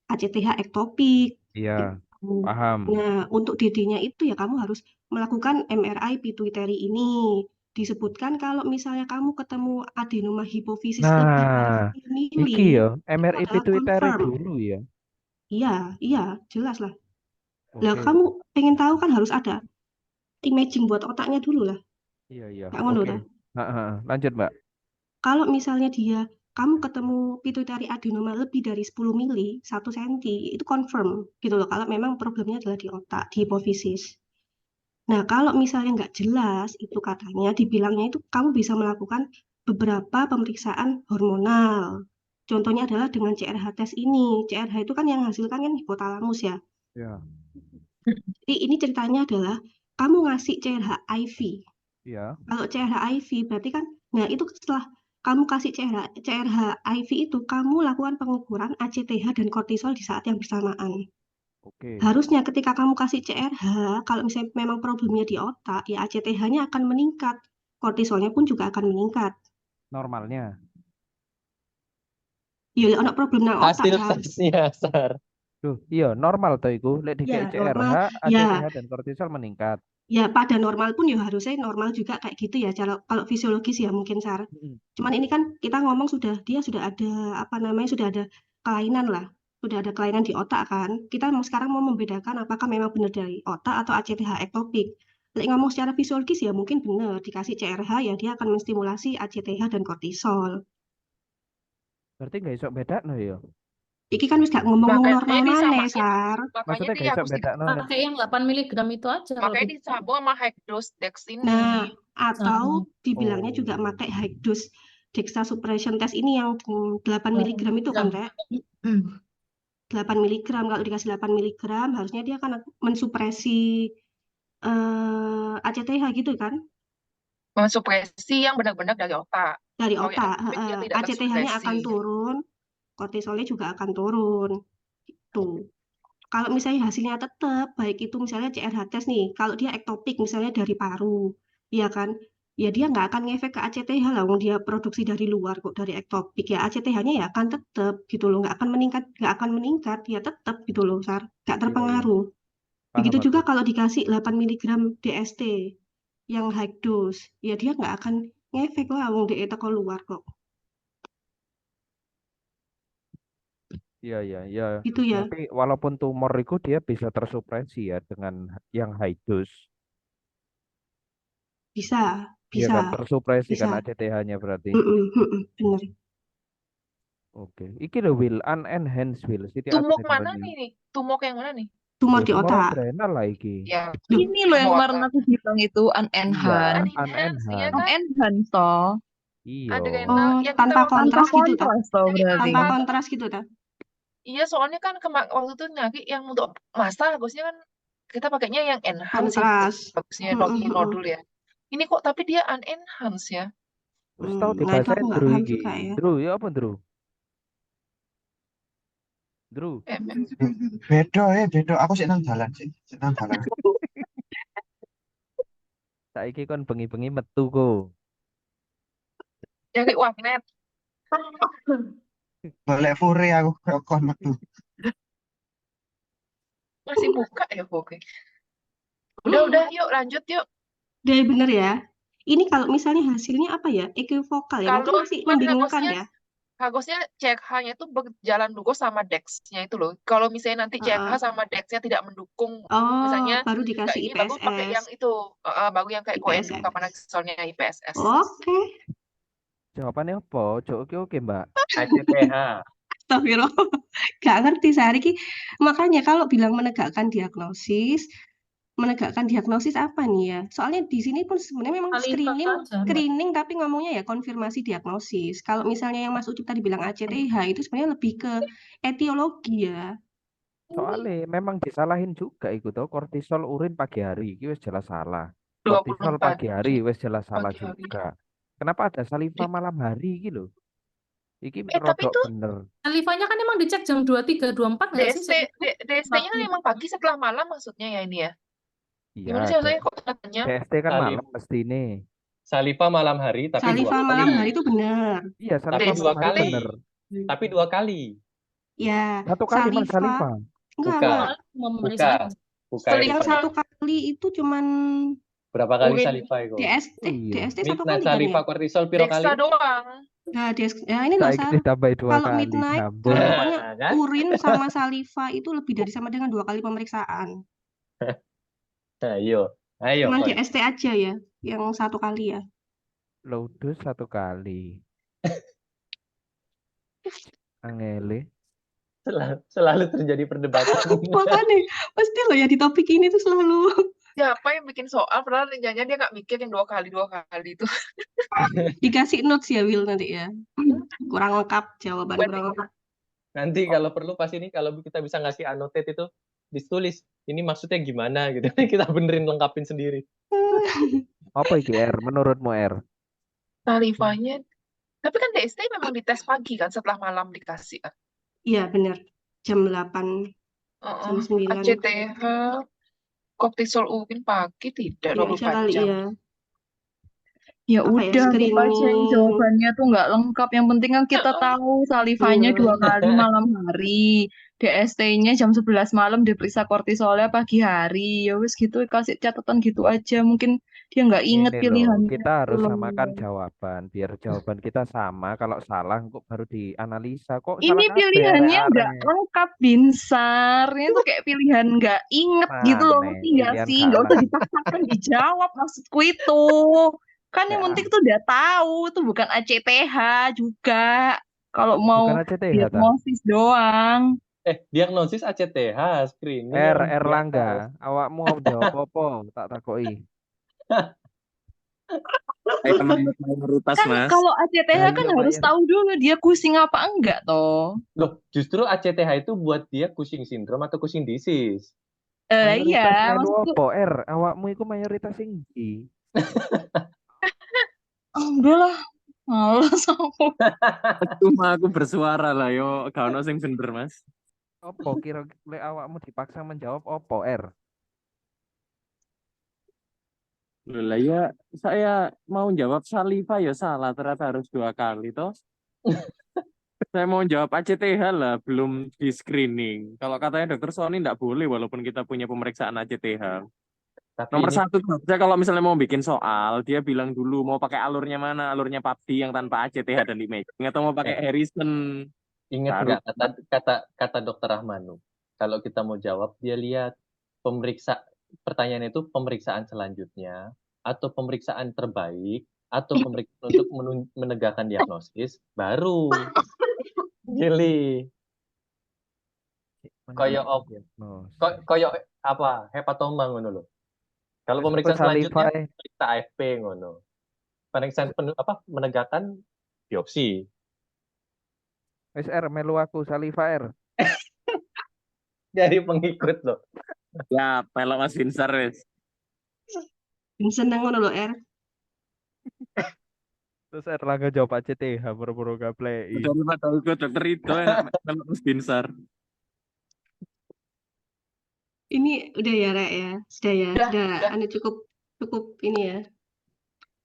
F: ACTH ektopik.
D: Iya,
F: Gitu.
D: paham.
F: Nah, untuk DD-nya itu ya kamu harus melakukan MRI pituitary ini. Disebutkan kalau misalnya kamu ketemu adenoma hipofisis lebih dari
D: Nah,
F: 10 mili,
D: iki ya,
F: itu
D: MRI
F: adalah
D: pituitary
F: confirm.
D: dulu ya.
F: Iya, jelas lah. Lah
D: Oke.
F: kamu pengen tahu kan harus ada imaging buat otaknya dulu lah.
D: Iya.
F: Nggak ngono
D: Oke.
F: ta?
D: Lanjut, Mbak.
F: Kalau misalnya kamu ketemu pituitary adenoma lebih dari 10 mili, 1 senti, itu confirm gitu loh. Kalau memang problemnya adalah di otak, di hipofisis. Nah, kalau misalnya nggak jelas, itu katanya dibilangnya itu kamu bisa melakukan beberapa pemeriksaan hormonal. Contohnya adalah dengan CRH tes ini. CRH itu kan yang hasilkan kan hipotalamus ya.
D: Ya.
F: Jadi ini ceritanya adalah kamu ngasih CRH IV.
D: Iya.
F: Kalau CRH IV berarti kan, nah itu setelah kamu kasih CRH IV itu, kamu lakukan pengukuran ACTH dan kortisol di saat yang bersamaan.
D: Oke.
F: Harusnya ketika kamu kasih CRH, kalau misalnya memang problemnya di otak, ya ACTH-nya akan meningkat. Kortisolnya pun juga akan meningkat.
D: Normalnya.
F: Ya, ono problem nang otak
A: Hasil
F: kan.
A: tesnya, Sar.
D: Duh, iya normal toh iku. Lek di
F: Ya,
D: CRH,
F: normal.
D: ACTH dan kortisol meningkat.
F: Ya pada normal pun ya harusnya normal juga kayak gitu ya. Kalau fisiologis ya mungkin, Sar. Cuman ini kan kita ngomong dia sudah ada apa namanya, sudah ada kelainan lah. Sudah ada kelainan di otak kan. Kita sekarang mau membedakan apakah memang benar dari otak atau ACTH ektopik. Lek ngomong secara fisiologis ya mungkin benar dikasih CRH ya dia akan menstimulasi ACTH dan kortisol.
D: Berarti nggak iso beda no ya.
F: Iki kan wis gak ngomong
G: Makanya
F: normal maneh,
G: disamain,
F: Sar.
G: makanya
D: Maksudnya
G: dia
D: nggak iso
G: harus
D: beda no.
E: Pakai yang 8 mg itu aja kalau
G: makanya
E: gitu.
G: disambung sama high dose dex ini.
F: Nah, atau dibilangnya juga
D: Oh.
F: pakai high dose DEXA suppression test ini yang 8 mg itu kan, Rek? 8 mg, kalau dikasih 8 mg harusnya dia akan mensupresi ACTH gitu kan?
G: Mensupresi yang benar-benar dari otak.
F: Dari
G: Kalau yang
F: otak,
G: ektopik dia tidak
F: ACTH-nya akan
G: tersupresi.
F: turun, kortisolnya juga akan turun. Gitu. Kalau misalnya hasilnya tetap, baik itu misalnya CRH tes nih, kalau dia ektopik misalnya dari paru, ya kan? Ya dia nggak akan ngefek ke ACTH lah, wong dia produksi dari luar kok, dari ektopik. Ya ACTH-nya ya akan tetap gitu loh, nggak akan meningkat, ya tetap gitu loh, Sar. Nggak
D: Iya.
F: terpengaruh.
D: Paham
F: Begitu juga
D: aku.
F: kalau dikasih 8 mg DST yang high dose, ya dia nggak akan ngefek lah, wong DE teko luar kok.
D: Iya.
F: Gitu ya,
D: Tapi walaupun tumor itu dia bisa tersupresi ya dengan yang high dose.
F: bisa,
D: Iya kan tersupresi kan
F: bisa.
D: ACTH-nya berarti.
F: Bener.
D: Oke. Iki lho Will, unenhanced Will. Siti
G: Tumor
D: adrenal
G: mana
D: ini.
G: nih? Tumor yang mana nih?
F: Tumor
D: Loh,
F: di
D: tumor
F: otak.
D: adrenal lah iki.
G: Ya,
F: Duh,
I: Ini loh yang
G: tumor
I: kemarin
G: otak.
I: aku bilang itu
D: Iya,
I: unenhanced.
G: Unenhanced, iya
D: unenhanced.
G: kan?
I: Unenhanced toh.
D: Iya.
G: Adrenal yang kita
F: tanpa
G: waktu
I: Tanpa
F: kontras gitu ta?
I: kontras toh
G: nyari
I: berarti.
F: Tanpa
G: masa tuh kan,
F: kontras gitu ta?
G: iya soalnya kan waktu itu nyari yang untuk masa bagusnya kan kita pakainya yang enhance sih,
F: Kontras.
G: bagusnya nodul ya. Ini kok tapi dia unenhanced ya.
D: Terus tahu
F: Nah itu aku
D: dibacain
F: nggak
D: Drew
F: paham
D: iki.
F: juga ya.
D: Drew, ya apa Drew? Drew.
H: Beda. Aku sih nang jalan sih. Nang jalan.
D: Saiki kon bengi-bengi metu ko.
G: Nyari warnet.
H: Golek fure aku kon metu.
G: Masih buka ya, oke. Udah yuk lanjut yuk.
F: Udah bener ya. Ini kalau misalnya hasilnya apa ya? Ekivokal ya. Mungkin
G: Kalau
F: masih
G: kan
F: membingungkan ya.
G: harusnya CFH-nya itu berjalan lurus sama DEX-nya itu loh. Kalau misalnya nanti CFH
F: Heeh.
G: sama DEX-nya tidak mendukung,
F: Oh,
G: misalnya
F: baru
G: nggak
F: dikasih
G: ini, baru pakai yang
F: IPSS.
G: itu, baru yang kayak koedukapan
F: IPSS.
G: akselnya IPSS.
F: Oke.
D: Jawabannya apa? Oke oke Mbak.
A: ACTH.
F: Astagfirullah. Gak ngerti sehari ki. Makanya kalau bilang menegakkan diagnosis apa nih ya? Soalnya di sini pun sebenarnya memang
E: Salifah
F: screening,
E: aja, Mbak.
F: screening tapi ngomongnya ya konfirmasi diagnosis. Kalau misalnya yang Mas Ucup tadi bilang ACTH itu sebenarnya lebih ke etiologi ya.
D: Soalnya memang disalahin juga iku to, kortisol urin pagi hari iki wis jelas salah. Kortisol
G: 24
D: pagi hari wis jelas salah
G: pagi hari.
D: juga. Kenapa ada saliva malam hari iki lho? Iki
G: Tapi
D: rodok
G: itu
D: bener.
E: Salivanya kan emang dicek jam 23, 24 nggak sih?
G: DST-nya kan emang pagi setelah malam maksudnya ya ini ya.
D: Iya,
G: Gimana sih maksudnya kok katanya?
D: DST kan
A: Salif-
D: malam mesti nih.
A: Saliva malam hari tapi dua
F: Saliva
A: kali.
F: malam hari itu benar.
D: Iya,
A: Tapi
D: saliva
A: dua
D: malam hari
A: kali.
D: bener.
A: Tapi 2 kali.
F: Ya,
D: Satu kali mas saliva.
F: enggak,
A: Bukan.
F: enggak.
E: Memeriksa
A: Bukan.
F: Yang
A: Rifana.
F: satu kali itu cuman
A: Berapa kali
G: Urin.
A: saliva itu?
F: DST,
D: Oh iya.
F: DST satu
A: Midnight
F: kali kan
A: saliva
F: ya?
A: kortisol piro kali?
G: Dexa doang.
F: Nah, ya ini nggak
D: Saya
F: usah.
D: ditambah 2
F: Kalau
D: kali.
F: midnight,
D: Nyambung.
F: pokoknya
A: Kan?
F: urin sama saliva itu lebih dari sama dengan 2 kali pemeriksaan.
A: Ayo.
F: Cuman
A: Kon.
F: DST aja ya, yang 1 kali ya.
D: Loadus 1 kali. Angele.
A: Selalu terjadi perdebatan.
F: Makanya pasti loh ya di topik ini tuh selalu
G: Siapa yang bikin soal? Padahal jangan dia nggak mikir yang dua kali itu.
F: dikasih notes ya Will nanti ya. Kurang lengkap jawaban
G: Buat
F: kurang lengkap.
A: Nanti kalau perlu pas ini kalau kita bisa ngasih annotate itu ditulis ini maksudnya gimana gitu. Kita benerin lengkapin sendiri.
D: Apa iki R? Menurutmu R?
G: Salivanya. Tapi kan DST memang dites pagi kan setelah malam dikasih kan.
F: Iya benar. Jam 8, jam 9.
G: ACTH, kortisol urin pagi tidak
F: Iya,
G: 24
F: kali
G: jam.
F: ya.
I: Ya
F: Apa ya,
I: udah, anggap aja yang
F: screening.
I: jawabannya tuh nggak lengkap. Yang penting kan kita tahu salivanya
F: Iya.
I: 2 kali malam hari. DST-nya jam 11 malam, diperiksa kortisolnya pagi hari. Ya wis gitu, kasih catatan gitu aja. Mungkin dia nggak inget
D: Ini loh,
I: pilihannya.
D: kita harus
I: Loh.
D: samakan jawaban biar jawaban kita sama. Kalau salah kok baru dianalisa. Kok salah
I: Ini
D: kabeh
I: pilihannya nggak
D: arek-arek.
I: lengkap, Binsar. Ini tuh kayak pilihan nggak inget gitu loh,
D: Aneh,
I: ngerti nggak
D: pilihan
I: sih? Nggak usah
D: kanan.
I: dipaksakan dijawab, maksudku itu. Kan yang
D: Ya,
I: penting tuh udah tahu, tuh bukan ACTH juga. Kalau mau
D: bukan ACTH ta.
I: diagnosis doang.
A: Diagnosis ACTH screening.
D: R
A: orang
D: Erlangga, awakmu mau jawab apa? Tak takoki.
B: Saya mayoritas
I: Kan
B: mas.
I: kalau ACTH
D: Nah,
I: kan
D: iya,
I: harus
D: Mayer.
I: tahu dulu dia kucing apa enggak toh.
A: Loh, justru ACTH itu buat dia Cushing syndrome atau Cushing disease.
D: Mayoritas
I: Iya,
D: melu
I: maksudku
D: apa R? Awakmu iku mayoritas sing ndi?
I: udahlah, males aku.
B: Cuma aku bersuara lah yo, gak ono sing bener mas.
D: Apa kira-kira awakmu dipaksa menjawab apa R?
B: Loh lah ya, saya mau jawab saliva ya salah, ternyata harus 2 kali toh. Saya mau jawab ACTH lah, belum di screening. Kalau katanya dokter Sony nggak boleh walaupun kita punya pemeriksaan ACTH.
A: Tapi
B: Nomor
A: ini
B: 1 saya kalau misalnya mau bikin soal, dia bilang dulu mau pakai alurnya mana, alurnya PABD yang tanpa ACTH dan imaging atau mau pakai Harrison.
A: ingat
B: Baru.
A: nggak kata Dokter Rahmanu? Kalau kita mau jawab, dia lihat pertanyaan itu pemeriksaan selanjutnya atau pemeriksaan terbaik atau pemeriksaan untuk menegakkan diagnosis baru. Gili. Koyo koyo apa? Hepatoma ngono lho. Kalau pemeriksaan selanjutnya periksa AFP ngono. Pemeriksaan menegakkan biopsi.
D: Wis R melu aku saliva R.
A: Dari pengikut loh.
B: Ya, pelok Mas Vinsar wes.
F: Seneng ngono lho R.
D: Terus Erlangga jawab ACTH boro-boro gaplei.
B: Daripada ikut dokter itu enak pelok Mas Vinsar.
F: Ini udah ya Rek ya. Sudah ya. Udah. Anu cukup ini ya.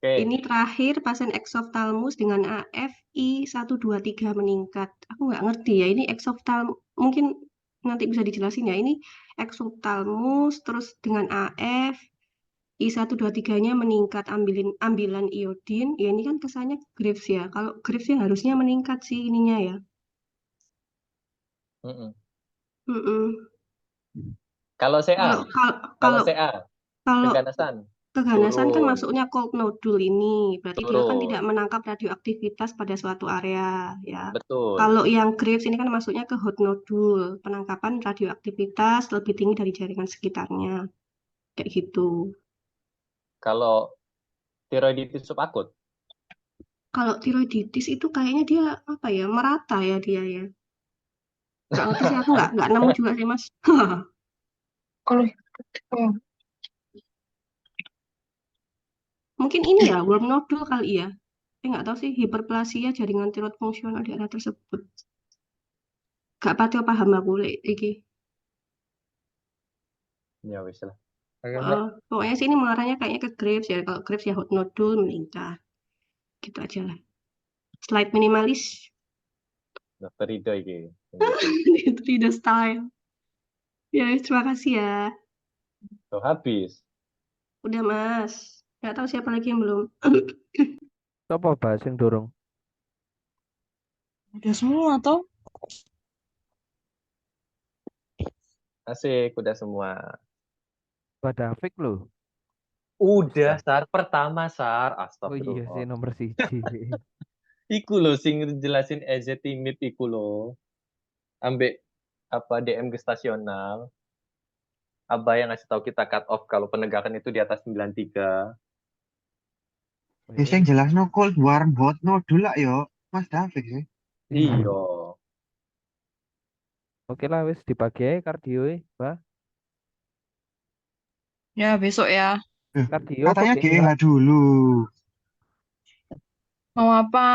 A: Okay.
F: Ini terakhir pasien eksoftalmus dengan AFI 123 meningkat. Aku nggak ngerti ya, ini eksoftalmus, mungkin nanti bisa dijelasin ya. Ini eksoftalmus terus dengan AF, I123-nya meningkat ambilan iodin, ya ini kan kesannya Graves ya. Kalau Graves ya harusnya meningkat sih ininya ya.
A: Mm-mm.
F: Mm-mm.
A: Kalau
F: Kalau
A: CA,
F: kalau
A: kalau
F: kalau
A: CA,
F: kalau
A: keganasan
F: keganasan kan
A: turun,
F: masuknya cold nodule ini, berarti dia kan tidak
A: turun,
F: menangkap radioaktivitas pada suatu area ya.
A: betul.
F: Kalau yang Graves ini kan masuknya ke hot nodule, penangkapan radioaktivitas lebih tinggi dari jaringan sekitarnya, kayak gitu.
A: Kalau tiroiditis subakut,
F: Kalau tiroiditis itu kayaknya dia apa ya, merata ya dia ya. Nggak ngerti sih, aku nggak nemu juga sih Mas.
G: Kalau oh,
F: Mungkin ini ya worm nodule kali ya. Nggak tahu sih, hiperplasia jaringan tiroid fungsional di area tersebut. Gak pati paham aku lek iki.
A: ya wis lah. Oke, Mbak.
F: Pokoknya sih ini mengarahnya kayaknya ke Graves ya. Kalau Graves ya hot nodule meningkat. Gitu aja lah. Slide minimalis.
A: Dokter Rido iki.
F: Itu tidak style. Ya, terima kasih ya.
A: Tuh habis.
F: Udah Mas. Nggak tahu siapa lagi yang belum.
D: Coba bahas yang dorong.
I: Udah semua toh?
A: Asik, udah semua.
D: Pada Afik loh.
A: Udah, Sar. Pertama, Sar.
D: Oh iya sih
A: Astagfirullah.
D: nomor 1.
A: Iku loh, sing jelasin ezetimib iku loh. Ambek apa DM gestasional. Abah yang ngasih tahu kita cut off kalau penegakan itu di atas 93.
H: Ya sing jelasno cold warm hot nodule lah yo. Mas David sih.
A: Iya.
D: Oke lah wis dibagi aja kardio Mbak.
I: Ya besok ya.
D: Kardio
H: Katanya
D: oke.
H: GH dulu.
I: Mau apa?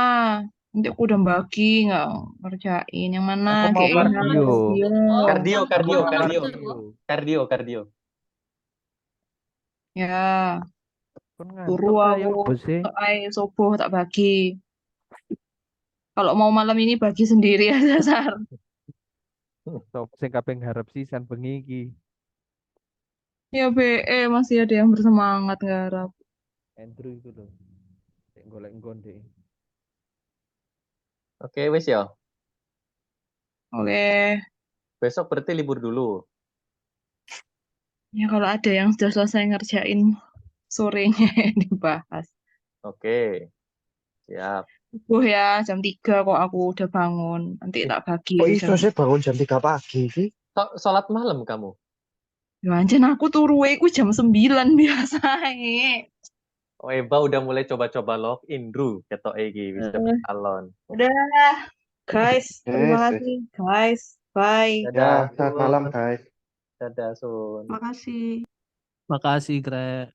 I: Nanti aku udah bagi nggak ngerjain yang mana
A: Aku mau
I: GH
D: kardio.
I: kardio.
E: Oh,
A: Kardio,
E: aku
A: kardio,
E: mau
A: kardio.
E: kardio.
A: Kardio.
I: Ya,
D: Kon
I: turu
D: ngantuk
I: aku
D: kayak bos sih.
I: subuh tak bagi. Kalau mau malam ini bagi sendiri aja, Sar.
D: Sok sing kaping harap sisan bengi iki.
I: Ya BE masih ada yang bersemangat ngarap.
D: Andrew itu loh. Sing golek nggon deh.
A: Oke, wis ya.
I: Oke.
A: Besok berarti libur dulu.
I: Ya kalau ada yang sudah selesai ngerjain sorenya dibahas.
A: Oke. Siap.
I: Subuh ya, jam 3 kok aku udah bangun. Nanti tak bagi
H: Kok
I: aja.
H: iso sih bangun jam 3 pagi sih?
A: Sholat malam kamu?
I: Ya anjen aku turu iku jam 9 biasanya.
A: Oh, Eba udah mulai coba-coba login, Dru. Ketok iki wis cepet
I: Eh,
A: alon.
I: Udah, guys. Terima
H: Yes.
I: kasih, guys. Bye.
A: Dadah,
H: Ya, selamat malam
A: Sun.
H: guys.
A: Dadah, Sun.
F: Makasih.
J: Makasih, Greg.